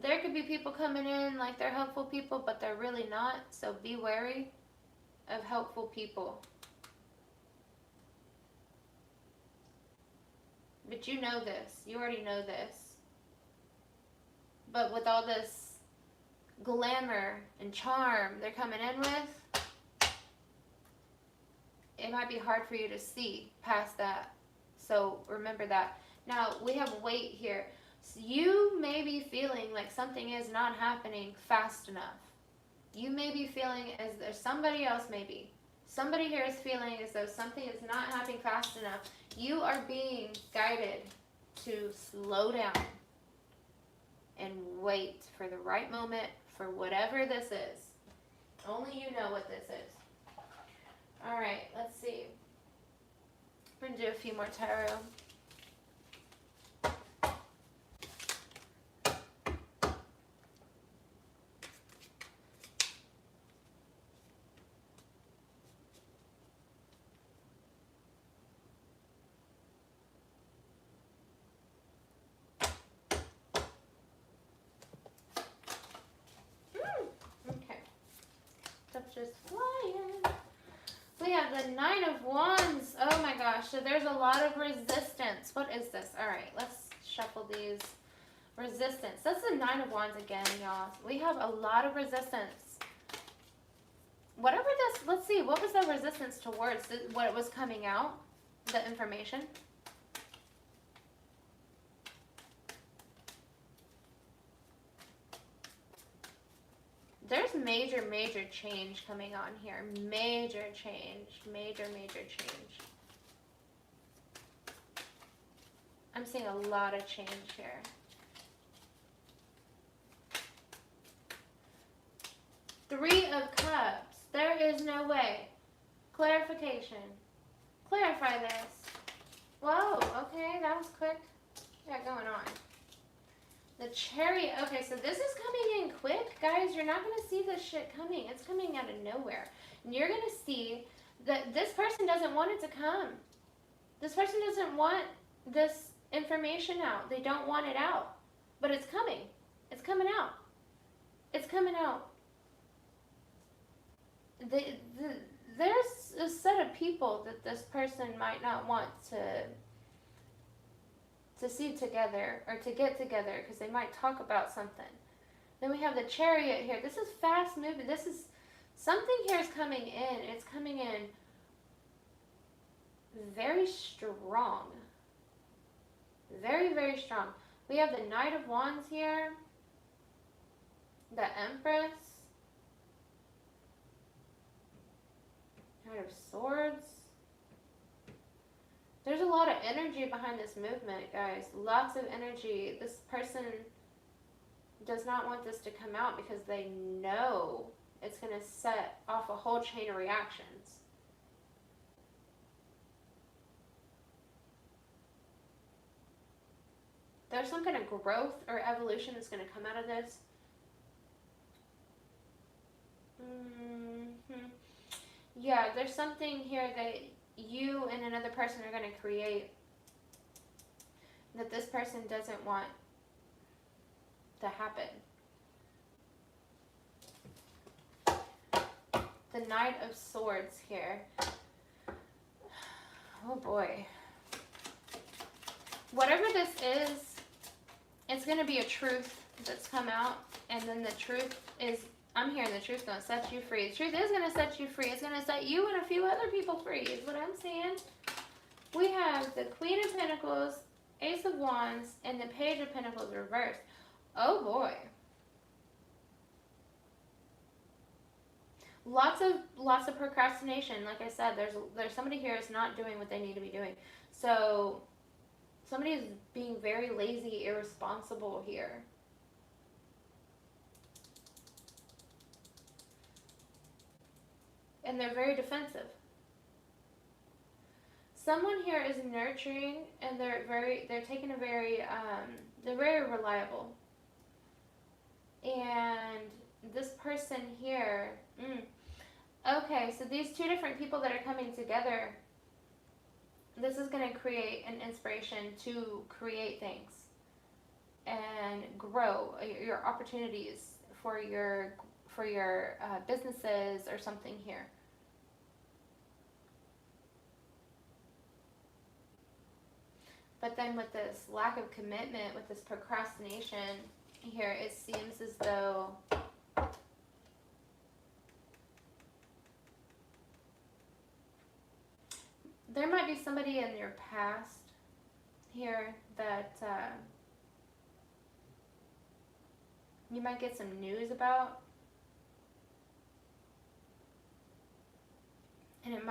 there could be people coming in like they're helpful people, but they're really not. So be wary of helpful people. But you know this. You already know this. But with all this glamour and charm they're coming in with, it might be hard for you to see past that. So remember that. Now, we have weight here. So you may be feeling like something is not happening fast enough. You may be feeling as though somebody else may be. Somebody here is feeling as though something is not happening fast enough. You are being guided to slow down and wait for the right moment for whatever this is. Only you know what this is. All right, let's see. We're going to do a few more tarot. Just flying. We have the Nine of Wands. Oh my gosh. So there's a lot of resistance. What is this? All right. Let's shuffle these. Resistance. That's the Nine of Wands again, y'all. We have a lot of resistance. Whatever this, let's see. What was the resistance towards what was coming out? The information. There's major change coming on here. Major change. Major change. I'm seeing a lot of change here. Three of Cups. There is no way. Clarification. Clarify this. Whoa, okay, that was quick. What we got going on? The Chariot. Okay, so this is coming in quick. Guys, you're not going to see this shit coming. It's coming out of nowhere. And you're going to see that this person doesn't want it to come. This person doesn't want this information out. They don't want it out. But it's coming. It's coming out. It's coming out. There's a set of people that this person might not want to see together or to get together because they might talk about something. Then we have the Chariot here. This is fast moving. This is something here is coming in. It's coming in very strong. Very strong. We have the Knight of Wands here. The Empress. Knight of Swords. There's a lot of energy behind this movement, guys. Lots of energy. This person does not want this to come out because they know it's going to set off a whole chain of reactions. There's some kind of growth or evolution that's going to come out of this. Yeah, there's something here that you and another person are going to create that this person doesn't want to happen. The Knight of Swords here. Oh boy. Whatever this is, it's going to be a truth that's come out, and then the truth is, I'm hearing the truth going to set you free. The truth is going to set you free. It's going to set you and a few other people free, is what I'm saying. We have the Queen of Pentacles, Ace of Wands, and the Page of Pentacles reversed. Oh boy. Lots of procrastination. Like I said, there's somebody here that's not doing what they need to be doing. So somebody is being very lazy, irresponsible here. And they're very defensive. Someone here is nurturing, and they're taking a very they're very reliable. And this person here, okay, so these two different people that are coming together, this is going to create an inspiration to create things and grow your opportunities for your businesses or something here. But then with this lack of commitment, with this procrastination here, it seems as though there might be somebody in your past here that you might get some news about, and it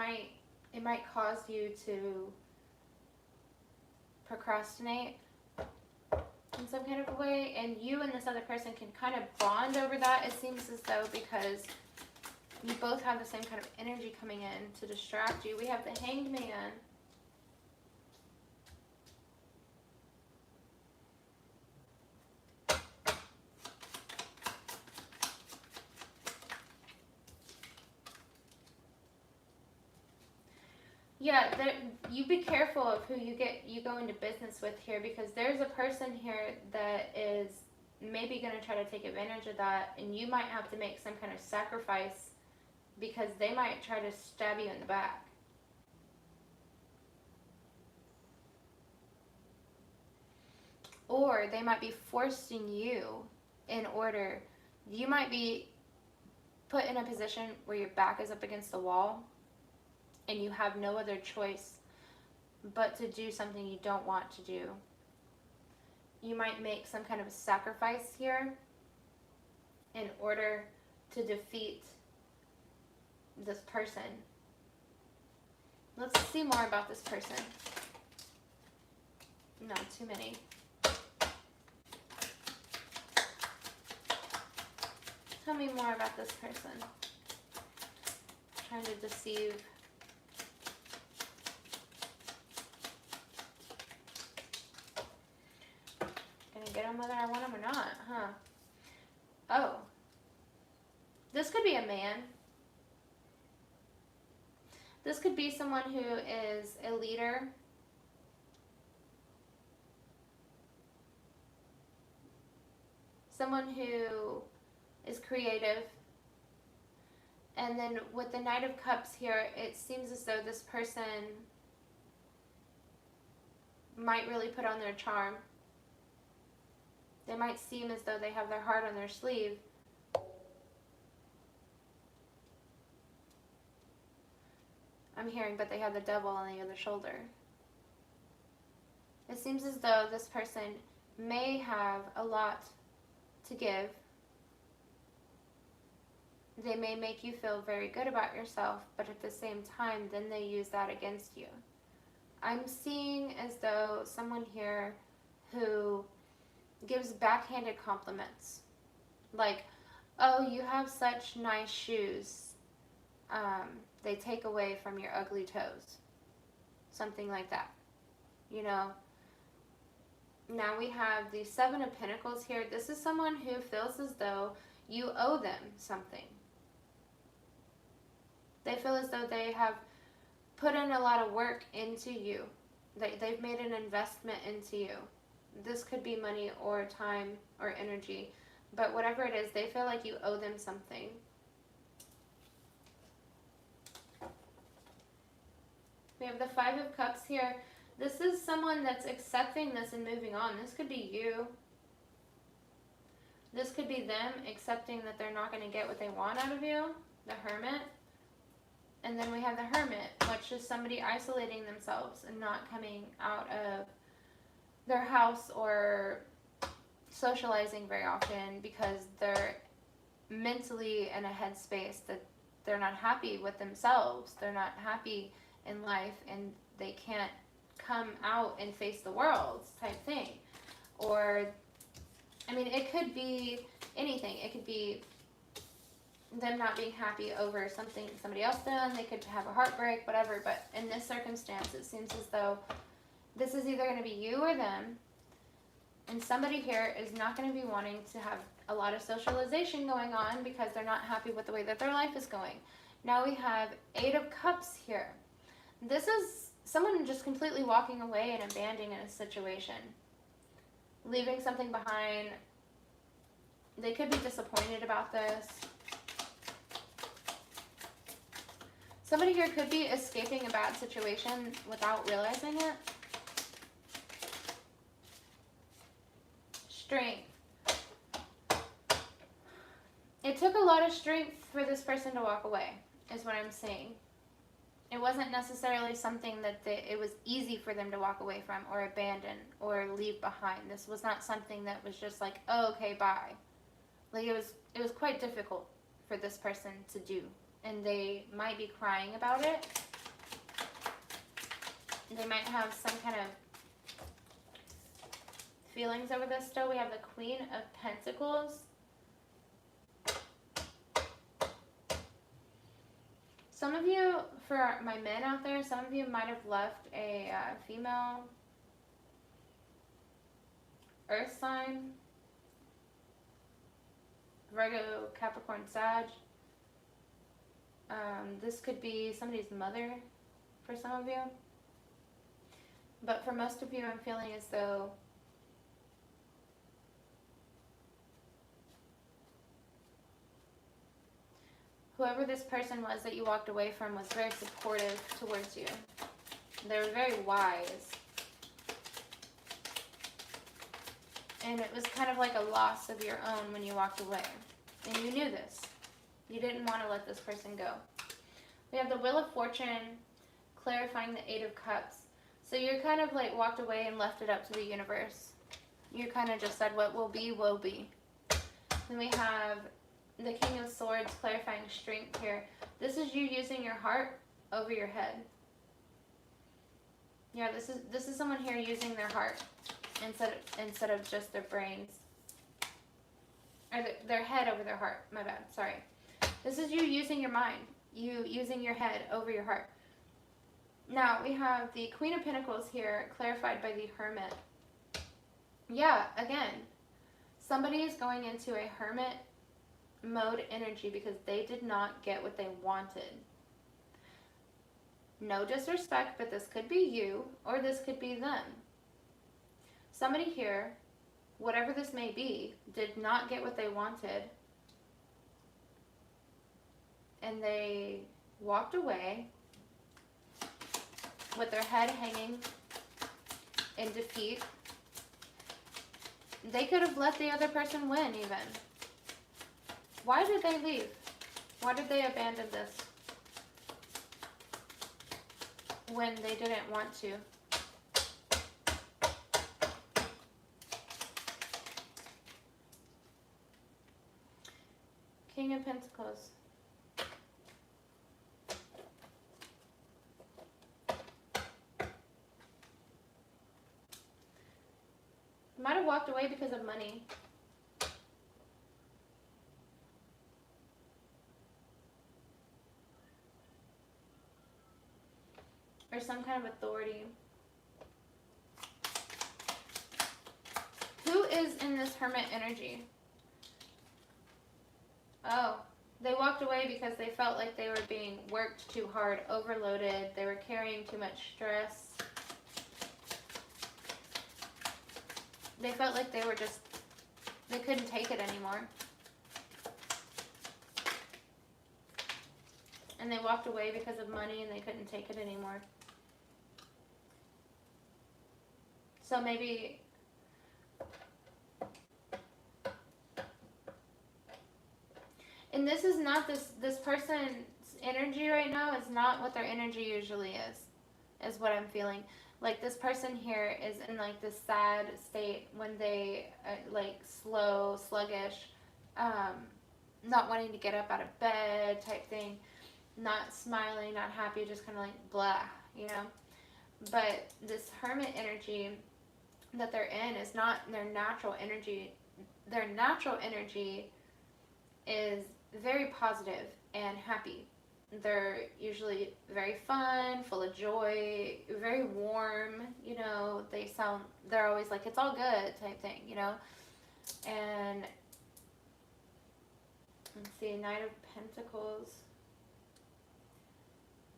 might cause you to procrastinate in some kind of a way, and you and this other person can kind of bond over that, it seems as though, because you both have the same kind of energy coming in to distract you. We have the Hanged Man. Yeah, you be careful of who you go into business with here, because there's a person here that is maybe going to try to take advantage of that, and you might have to make some kind of sacrifice because they might try to stab you in the back. Or they might be forcing you in order, you might be put in a position where your back is up against the wall and you have no other choice but to do something you don't want to do. You might make some kind of a sacrifice here in order to defeat this person. Let's see more about this person. No, too many. Tell me more about this person. Trying to deceive. Gonna get them whether I want them or not, huh? Oh. This could be a man. This could be someone who is a leader. Someone who is creative. And then with the Knight of Cups here, it seems as though this person might really put on their charm. They might seem as though they have their heart on their sleeve. I'm hearing, but they have the devil on the other shoulder. It seems as though this person may have a lot to give. They may make you feel very good about yourself, but at the same time, then they use that against you. I'm seeing as though someone here who gives backhanded compliments. Like, oh, you have such nice shoes. They take away from your ugly toes. Something like that. You know? Now we have the Seven of Pentacles here. This is someone who feels as though you owe them something. They feel as though they have put in a lot of work into you. They've made an investment into you. This could be money or time or energy, but whatever it is, they feel like you owe them something. We have the Five of Cups here. This is someone that's accepting this and moving on. This could be you. This could be them accepting that they're not going to get what they want out of you, the Hermit. And then we have the Hermit, which is somebody isolating themselves and not coming out of their house or socializing very often because they're mentally in a headspace that they're not happy with themselves. They're not happy in life and they can't come out and face the world type thing. Or, I mean, it could be anything. It could be them not being happy over something somebody else done. They could have a heartbreak, whatever. But in this circumstance, it seems as though this is either going to be you or them. And somebody here is not going to be wanting to have a lot of socialization going on because they're not happy with the way that their life is going. Now we have Eight of Cups here. This is someone just completely walking away and abandoning a situation. Leaving something behind. They could be disappointed about this. Somebody here could be escaping a bad situation without realizing it. Strength. It took a lot of strength for this person to walk away, is what I'm saying. It wasn't necessarily something that it was easy for them to walk away from or abandon or leave behind. This was not something that was just like, oh, okay, bye. Like it was quite difficult for this person to do. And they might be crying about it. They might have some kind of feelings over this still. We have the Queen of Pentacles. Some of you, for my men out there, some of you might have left a female earth sign, Virgo, Capricorn, Sag. This could be somebody's mother for some of you. But for most of you, I'm feeling as though whoever this person was that you walked away from was very supportive towards you. They were very wise. And it was kind of like a loss of your own when you walked away. And you knew this. You didn't want to let this person go. We have the Wheel of Fortune, clarifying the Eight of Cups. So you kind of like walked away and left it up to the universe. You kind of just said what will be, will be. Then we have the King of Swords, clarifying strength here. This is you using your heart over your head. Yeah, this is someone here using their heart instead of just their brains. Or their head over their heart. My bad. Sorry. This is you using your mind. You using your head over your heart. Now, we have the Queen of Pentacles here, clarified by the Hermit. Yeah, again, somebody is going into a Hermit mode energy because they did not get what they wanted. No disrespect, but this could be you or this could be them. Somebody here, whatever this may be, did not get what they wanted and they walked away with their head hanging in defeat. They could have let the other person win even. Why did they leave? Why did they abandon this when they didn't want to? King of Pentacles. Might have walked away because of money. Or some kind of authority. Who is in this Hermit energy? Oh, They walked away because they felt like they were being worked too hard, overloaded. They were carrying too much stress. They felt like they couldn't take it anymore. And they walked away because of money and they couldn't take it anymore. So maybe and this is not this person's energy right now is not what their energy usually is what I'm feeling. Like this person here is in like this sad state when they like slow, sluggish, not wanting to get up out of bed type thing, not smiling, not happy, just kind of like blah, you know. But this hermit energy that they're in is not their natural energy. Their natural energy is very positive and happy. They're usually very fun, full of joy, very warm, you know. They're always like, it's all good type thing, you know. And let's see, Knight of Pentacles.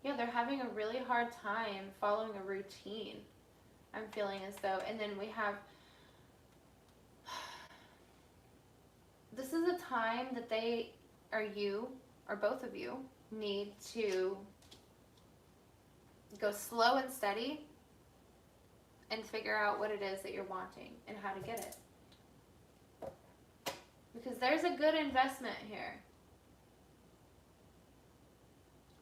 Yeah, they're having a really hard time following a routine. I'm feeling as though, and then we have, this is a time that they, or you, or both of you, need to go slow and steady and figure out what it is that you're wanting and how to get it. Because there's a good investment here.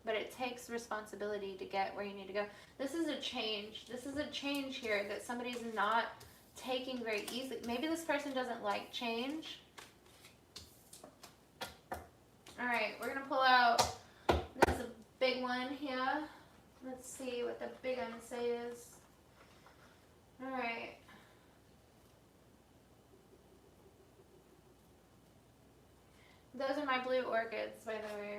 But it takes responsibility to get where you need to go. This is a change. This is a change here that somebody's not taking very easily. Maybe this person doesn't like change. All right, we're going to pull out, this is a big one here. Let's see what the big one says. All right. Those are my blue orchids, by the way.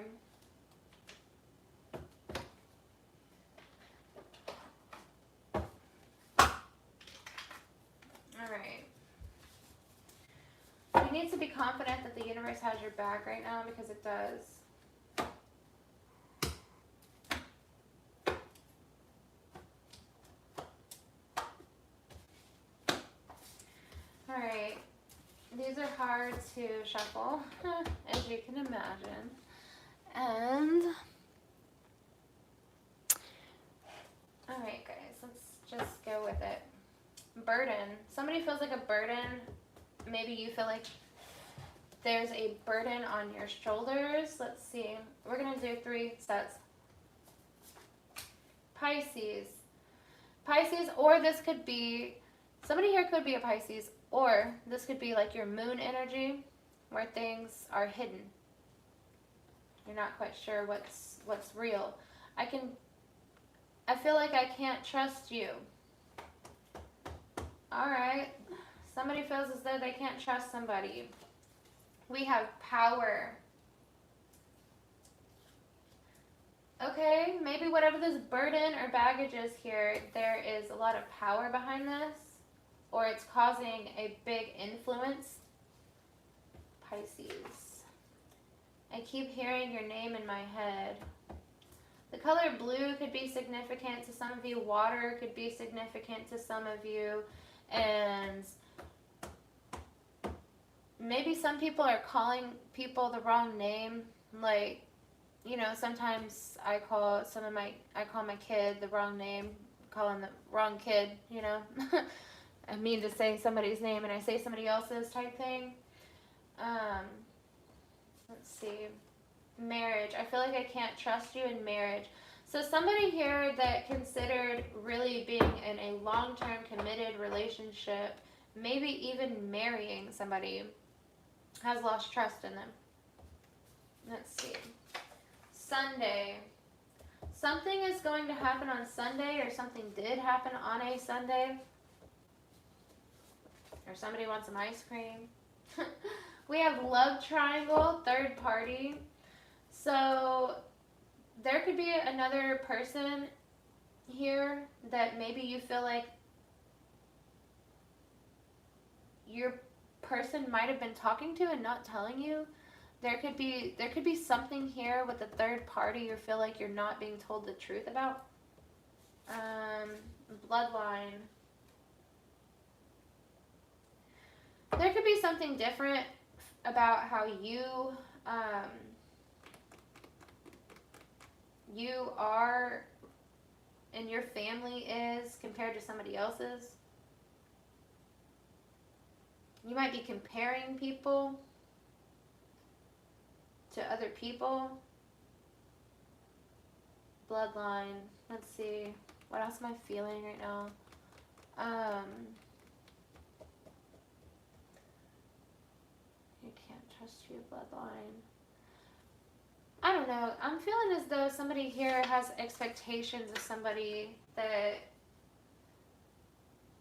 You need to be confident that the universe has your back right now, because it does. Alright, these are hard to shuffle, as you can imagine. And, alright guys, let's just go with it. Burden. Somebody feels like a burden. Maybe you feel like there's a burden on your shoulders. Let's see. We're going to do 3 sets. Pisces. Pisces, or this could be, somebody here could be a Pisces, or this could be like your moon energy, where things are hidden. You're not quite sure what's real. I feel like I can't trust you. Alright. Somebody feels as though they can't trust somebody. We have power. Okay, maybe whatever this burden or baggage is here, there is a lot of power behind this, or it's causing a big influence. Pisces. I keep hearing your name in my head. The color blue could be significant to some of you. Water could be significant to some of you. And maybe some people are calling people the wrong name. Like, you know, sometimes I call my kid the wrong name, calling the wrong kid, you know. I mean to say somebody's name and I say somebody else's type thing. Let's see. Marriage. I feel like I can't trust you in marriage. So somebody here that considered really being in a long-term committed relationship, maybe even marrying somebody, has lost trust in them. Let's see. Sunday. Something is going to happen on Sunday, or something did happen on a Sunday. Or somebody wants some ice cream. We have love triangle, third party. So there could be another person here that maybe you feel like your person might have been talking to and not telling you. There could be something here with a third party you feel like you're not being told the truth about. Bloodline. There could be something different about how you are and your family is compared to somebody else's. You might be comparing people to other people. Bloodline. Let's see. What else am I feeling right now? You can't trust your bloodline. I don't know. I'm feeling as though somebody here has expectations of somebody that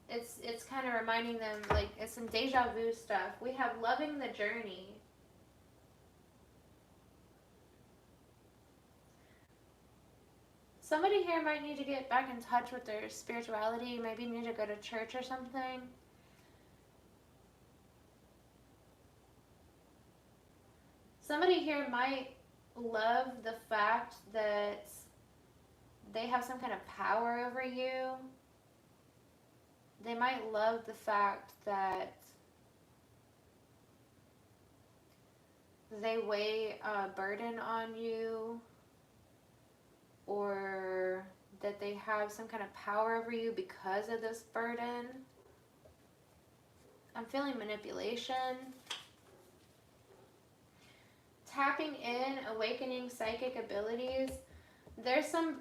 it's kind of reminding them, like, it's some deja vu stuff. We have loving the journey. Somebody here might need to get back in touch with their spirituality. Maybe need to go to church or something. Somebody here might love the fact that they have some kind of power over you. They might love the fact that they weigh a burden on you, or that they have some kind of power over you because of this burden. I'm feeling manipulation. Tapping in, awakening psychic abilities. There's some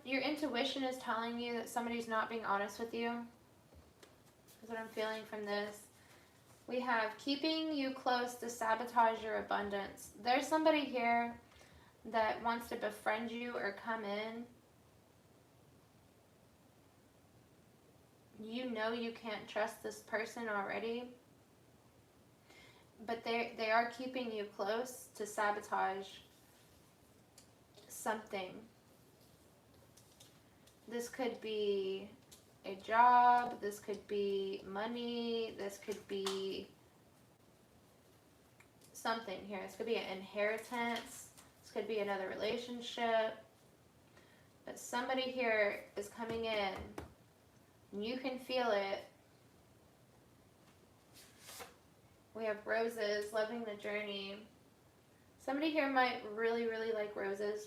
your intuition is telling you that somebody's not being honest with you. That's what I'm feeling from this. We have keeping you close to sabotage your abundance. There's somebody here that wants to befriend you or come in. You know you can't trust this person already, but they are keeping you close to sabotage something. This could be a job, this could be money, this could be something here. This could be an inheritance, this could be another relationship, but somebody here is coming in. You can feel it. We have roses, loving the journey. Somebody here might really, really like roses.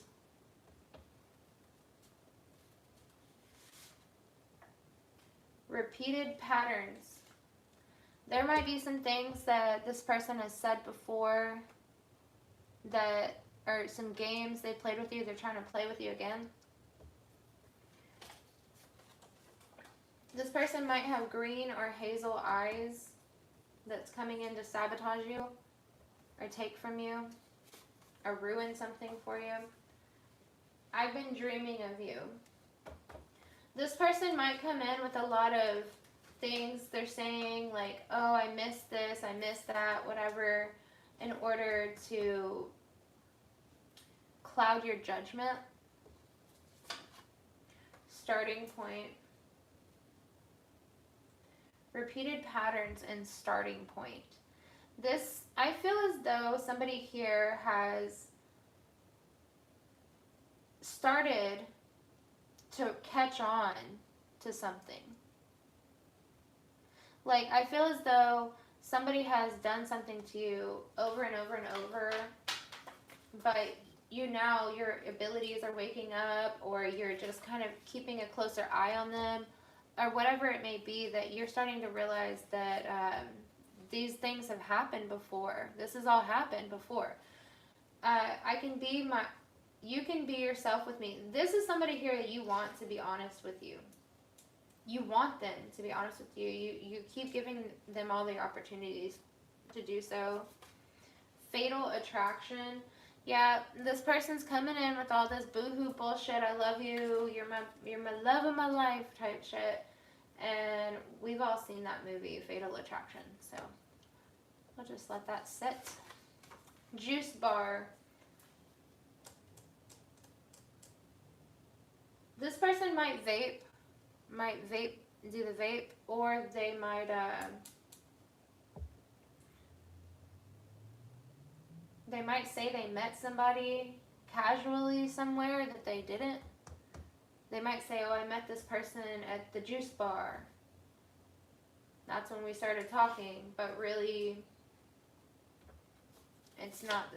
Repeated patterns. There might be some things that this person has said before that are some games they played with you. They're trying to play with you again. This person might have green or hazel eyes that's coming in to sabotage you or take from you or ruin something for you. I've been dreaming of you. This person might come in with a lot of things they're saying, like, oh, I missed this, I missed that, whatever, in order to cloud your judgment. Starting point. Repeated patterns and starting point. This, I feel as though somebody here has started to catch on to something. Like, I feel as though somebody has done something to you over and over and over, but you now, your abilities are waking up, or you're just kind of keeping a closer eye on them, or whatever it may be, that you're starting to realize that these things have happened before. This has all happened before. You can be yourself with me. This is somebody here that you want to be honest with you. You want them to be honest with you. You keep giving them all the opportunities to do so. Fatal attraction. Yeah, this person's coming in with all this boohoo bullshit. I love you. You're my love of my life type shit. And we've all seen that movie, Fatal Attraction. So I'll just let that sit. Juice bar. This person might vape, do the vape, or they They might say they met somebody casually somewhere that they didn't. They might say, oh, I met this person at the juice bar. That's when we started talking, but really, it's not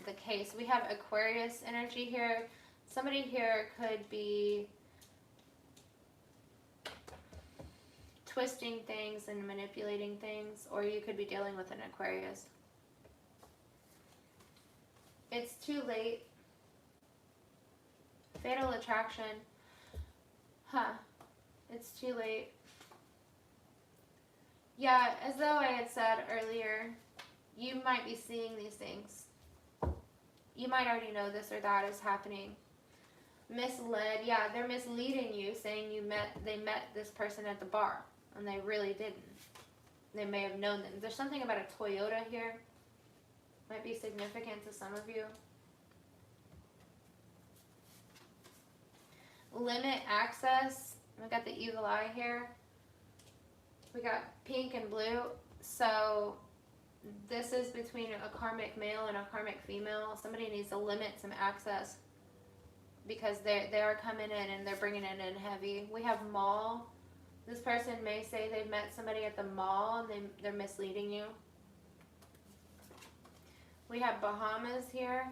the case. We have Aquarius energy here. Somebody here could be twisting things and manipulating things, or you could be dealing with an Aquarius. It's too late. Fatal attraction. It's too late. Yeah, as though I had said earlier, you might be seeing these things. You might already know this or that is happening. Misled, yeah, they're misleading you, saying they met this person at the bar, and they really didn't. They may have known them. There's something about a Toyota here. Might be significant to some of you. Limit access. We got the evil eye here. We got pink and blue. So this is between a karmic male and a karmic female. Somebody needs to limit some access because they are coming in and they're bringing it in heavy. We have mall. This person may say they've met somebody at the mall and they're misleading you. We have Bahamas here.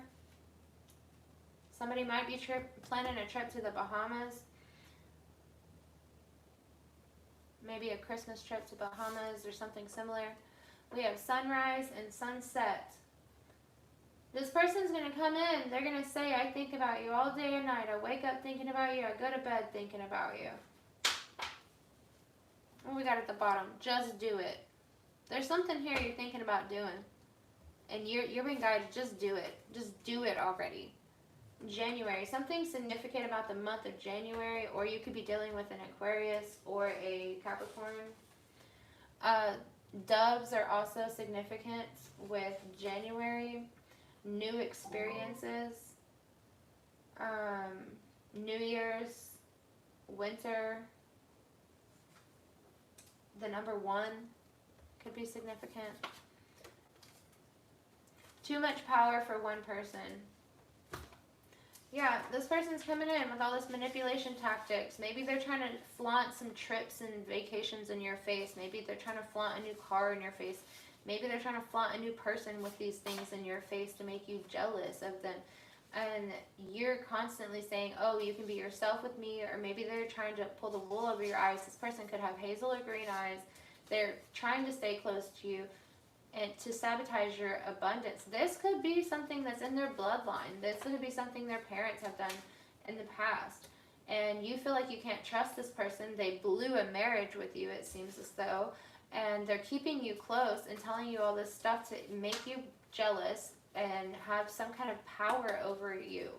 Somebody might be planning a trip to the Bahamas. Maybe a Christmas trip to Bahamas or something similar. We have sunrise and sunset. This person's going to come in. They're going to say, I think about you all day and night. I wake up thinking about you. I go to bed thinking about you. What we got at the bottom? Just do it. There's something here you're thinking about doing. And you're being guided, just do it. Just do it already. January, something significant about the month of January, or you could be dealing with an Aquarius or a Capricorn. Doves are also significant with January. New experiences, New Year's, winter. The number 1 could be significant. Too much power for one person. Yeah, this person's coming in with all this manipulation tactics. Maybe they're trying to flaunt some trips and vacations in your face. Maybe they're trying to flaunt a new car in your face. Maybe they're trying to flaunt a new person with these things in your face to make you jealous of them. And you're constantly saying, oh, you can be yourself with me. Or maybe they're trying to pull the wool over your eyes. This person could have hazel or green eyes. They're trying to stay close to you and to sabotage your abundance. This could be something that's in their bloodline. This could be something their parents have done in the past. And you feel like you can't trust this person. They blew a marriage with you, it seems as though. And they're keeping you close and telling you all this stuff to make you jealous and have some kind of power over you.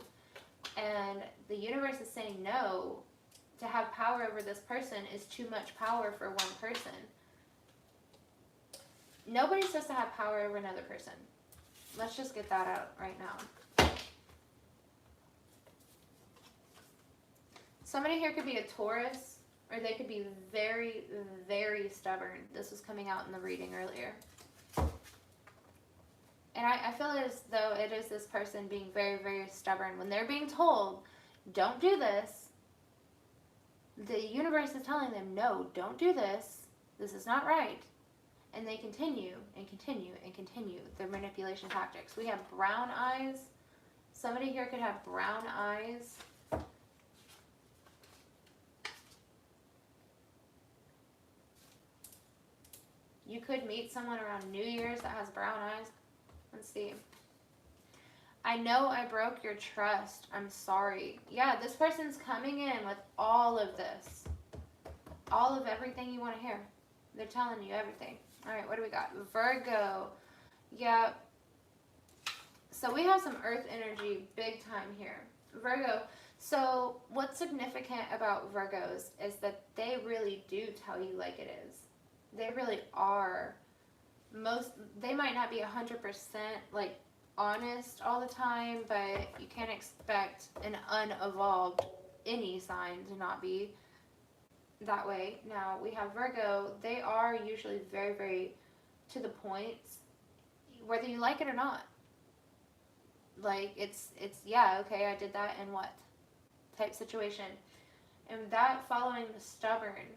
And the universe is saying no. To have power over this person is too much power for one person. Nobody's supposed to have power over another person. Let's just get that out right now. Somebody here could be a Taurus, or they could be very, very stubborn. This was coming out in the reading earlier. And I feel as though it is this person being very, very stubborn. When they're being told, don't do this, the universe is telling them, no, don't do this. This is not right. And they continue and continue and continue their manipulation tactics. We have brown eyes. Somebody here could have brown eyes. You could meet someone around New Year's that has brown eyes. Let's see. I know I broke your trust. I'm sorry. Yeah, this person's coming in with all of this. All of everything you want to hear. They're telling you everything. All right, what do we got? Virgo. Yeah. So we have some earth energy big time here. Virgo. So what's significant about Virgos is that they really do tell you like it is. They really are. They might not be 100% like honest all the time, but you can't expect an unevolved any sign to not be that way. Now we have Virgo. They are usually very, very to the point, whether you like it or not. Like, it's yeah, okay, I did that, and what? Type situation. And that following the stubborn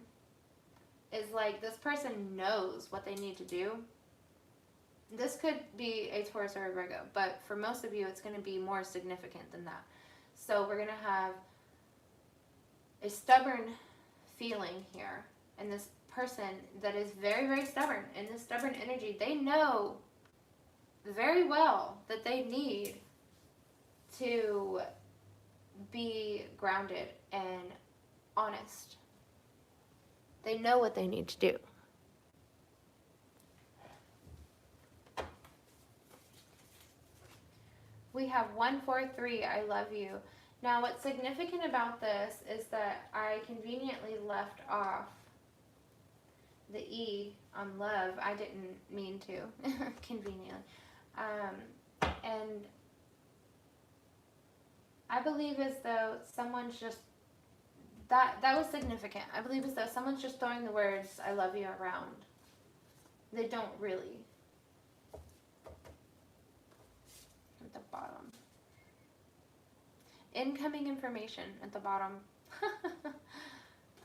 is like, this person knows what they need to do. This could be a Taurus or a Virgo, but for most of you, it's going to be more significant than that. So we're going to have a stubborn feeling here, and this person that is very, very stubborn, and this stubborn energy, they know very well that they need to be grounded and honest. They know what they need to do. We have 143, I love you. Now, what's significant about this is that I conveniently left off the E on love. I didn't mean to, conveniently. And I believe as though someone's just, that was significant. I believe as though someone's just throwing the words, I love you, around. They don't really. At the bottom. Incoming information at the bottom.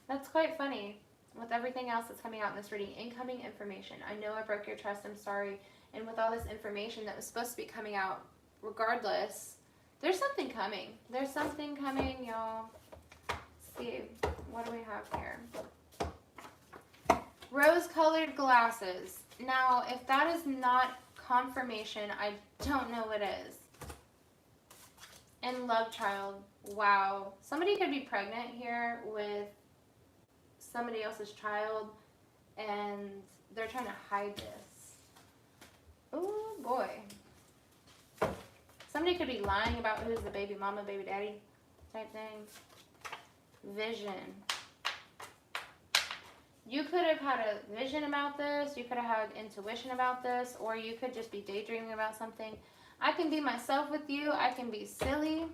That's quite funny. With everything else that's coming out in this reading, incoming information. I know I broke your trust, I'm sorry. And with all this information that was supposed to be coming out, regardless, there's something coming. There's something coming, y'all. Let's see, what do we have here? Rose-colored glasses. Now, if that is not confirmation, I don't know what is. And love child. Wow. Somebody could be pregnant here with somebody else's child, and they're trying to hide this. Oh boy. Somebody could be lying about who's the baby mama, baby daddy type thing. Vision. You could have had a vision about this, you could have had intuition about this, or you could just be daydreaming about something. I can be myself with you, I can be silly.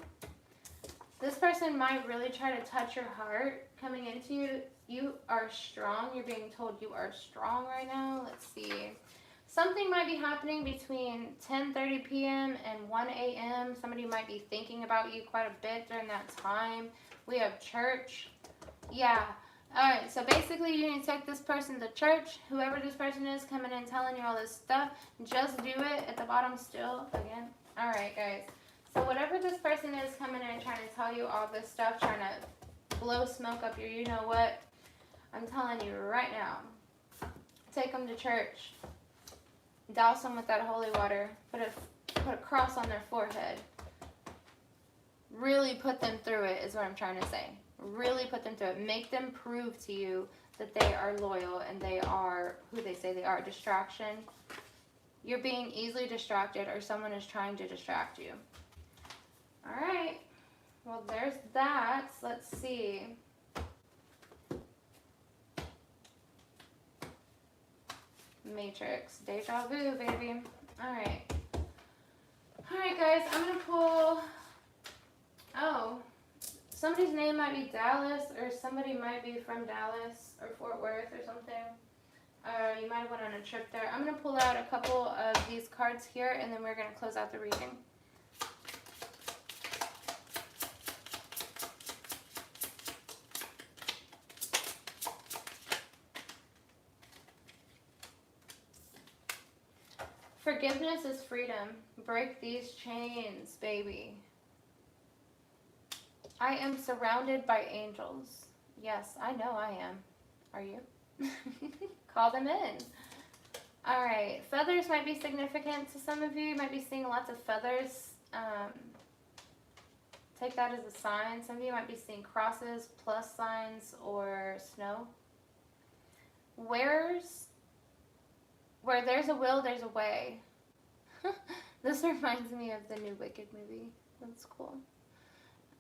This person might really try to touch your heart coming into you. You are strong, you're being told you are strong right now. Let's see. Something might be happening between 10:30 p.m. and 1 a.m. Somebody might be thinking about you quite a bit during that time. We have church. Yeah. Alright, so basically you need to take this person to church. Whoever this person is coming in telling you all this stuff, just do it at the bottom still. Again. Alright, guys. So whatever this person is coming in trying to tell you all this stuff, trying to blow smoke up your you know what, I'm telling you right now, take them to church. Douse them with that holy water. Put a cross on their forehead. Really put them through it is what I'm trying to say. Really put them through it. Make them prove to you that they are loyal and they are who they say they are. Distraction. You're being easily distracted, or someone is trying to distract you. Alright. Well, there's that. Let's see. Matrix. Deja vu, baby. Alright. Alright, guys. I'm going to pull... Oh. Somebody's name might be Dallas, or somebody might be from Dallas or Fort Worth or something. You might have went on a trip there. I'm going to pull out a couple of these cards here, and then we're going to close out the reading. Forgiveness is freedom. Break these chains, baby. I am surrounded by angels. Yes, I know I am. Are you? Call them in. Alright, feathers might be significant to some of you. You might be seeing lots of feathers. Take that as a sign. Some of you might be seeing crosses, plus signs, or snow. Where there's a will, there's a way. This reminds me of the new Wicked movie. That's cool.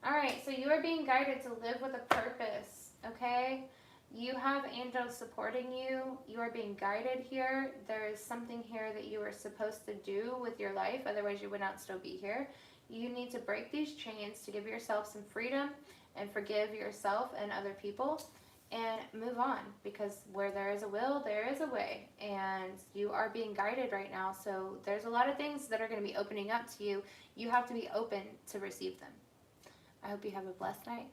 Alright, so you are being guided to live with a purpose, okay? You have angels supporting you. You are being guided here. There is something here that you are supposed to do with your life, otherwise you would not still be here. You need to break these chains to give yourself some freedom and forgive yourself and other people. and move on, because where there is a will, there is a way, and you are being guided right now. So there's a lot of things that are going to be opening up to you. You have to be open to receive them. I hope you have a blessed night.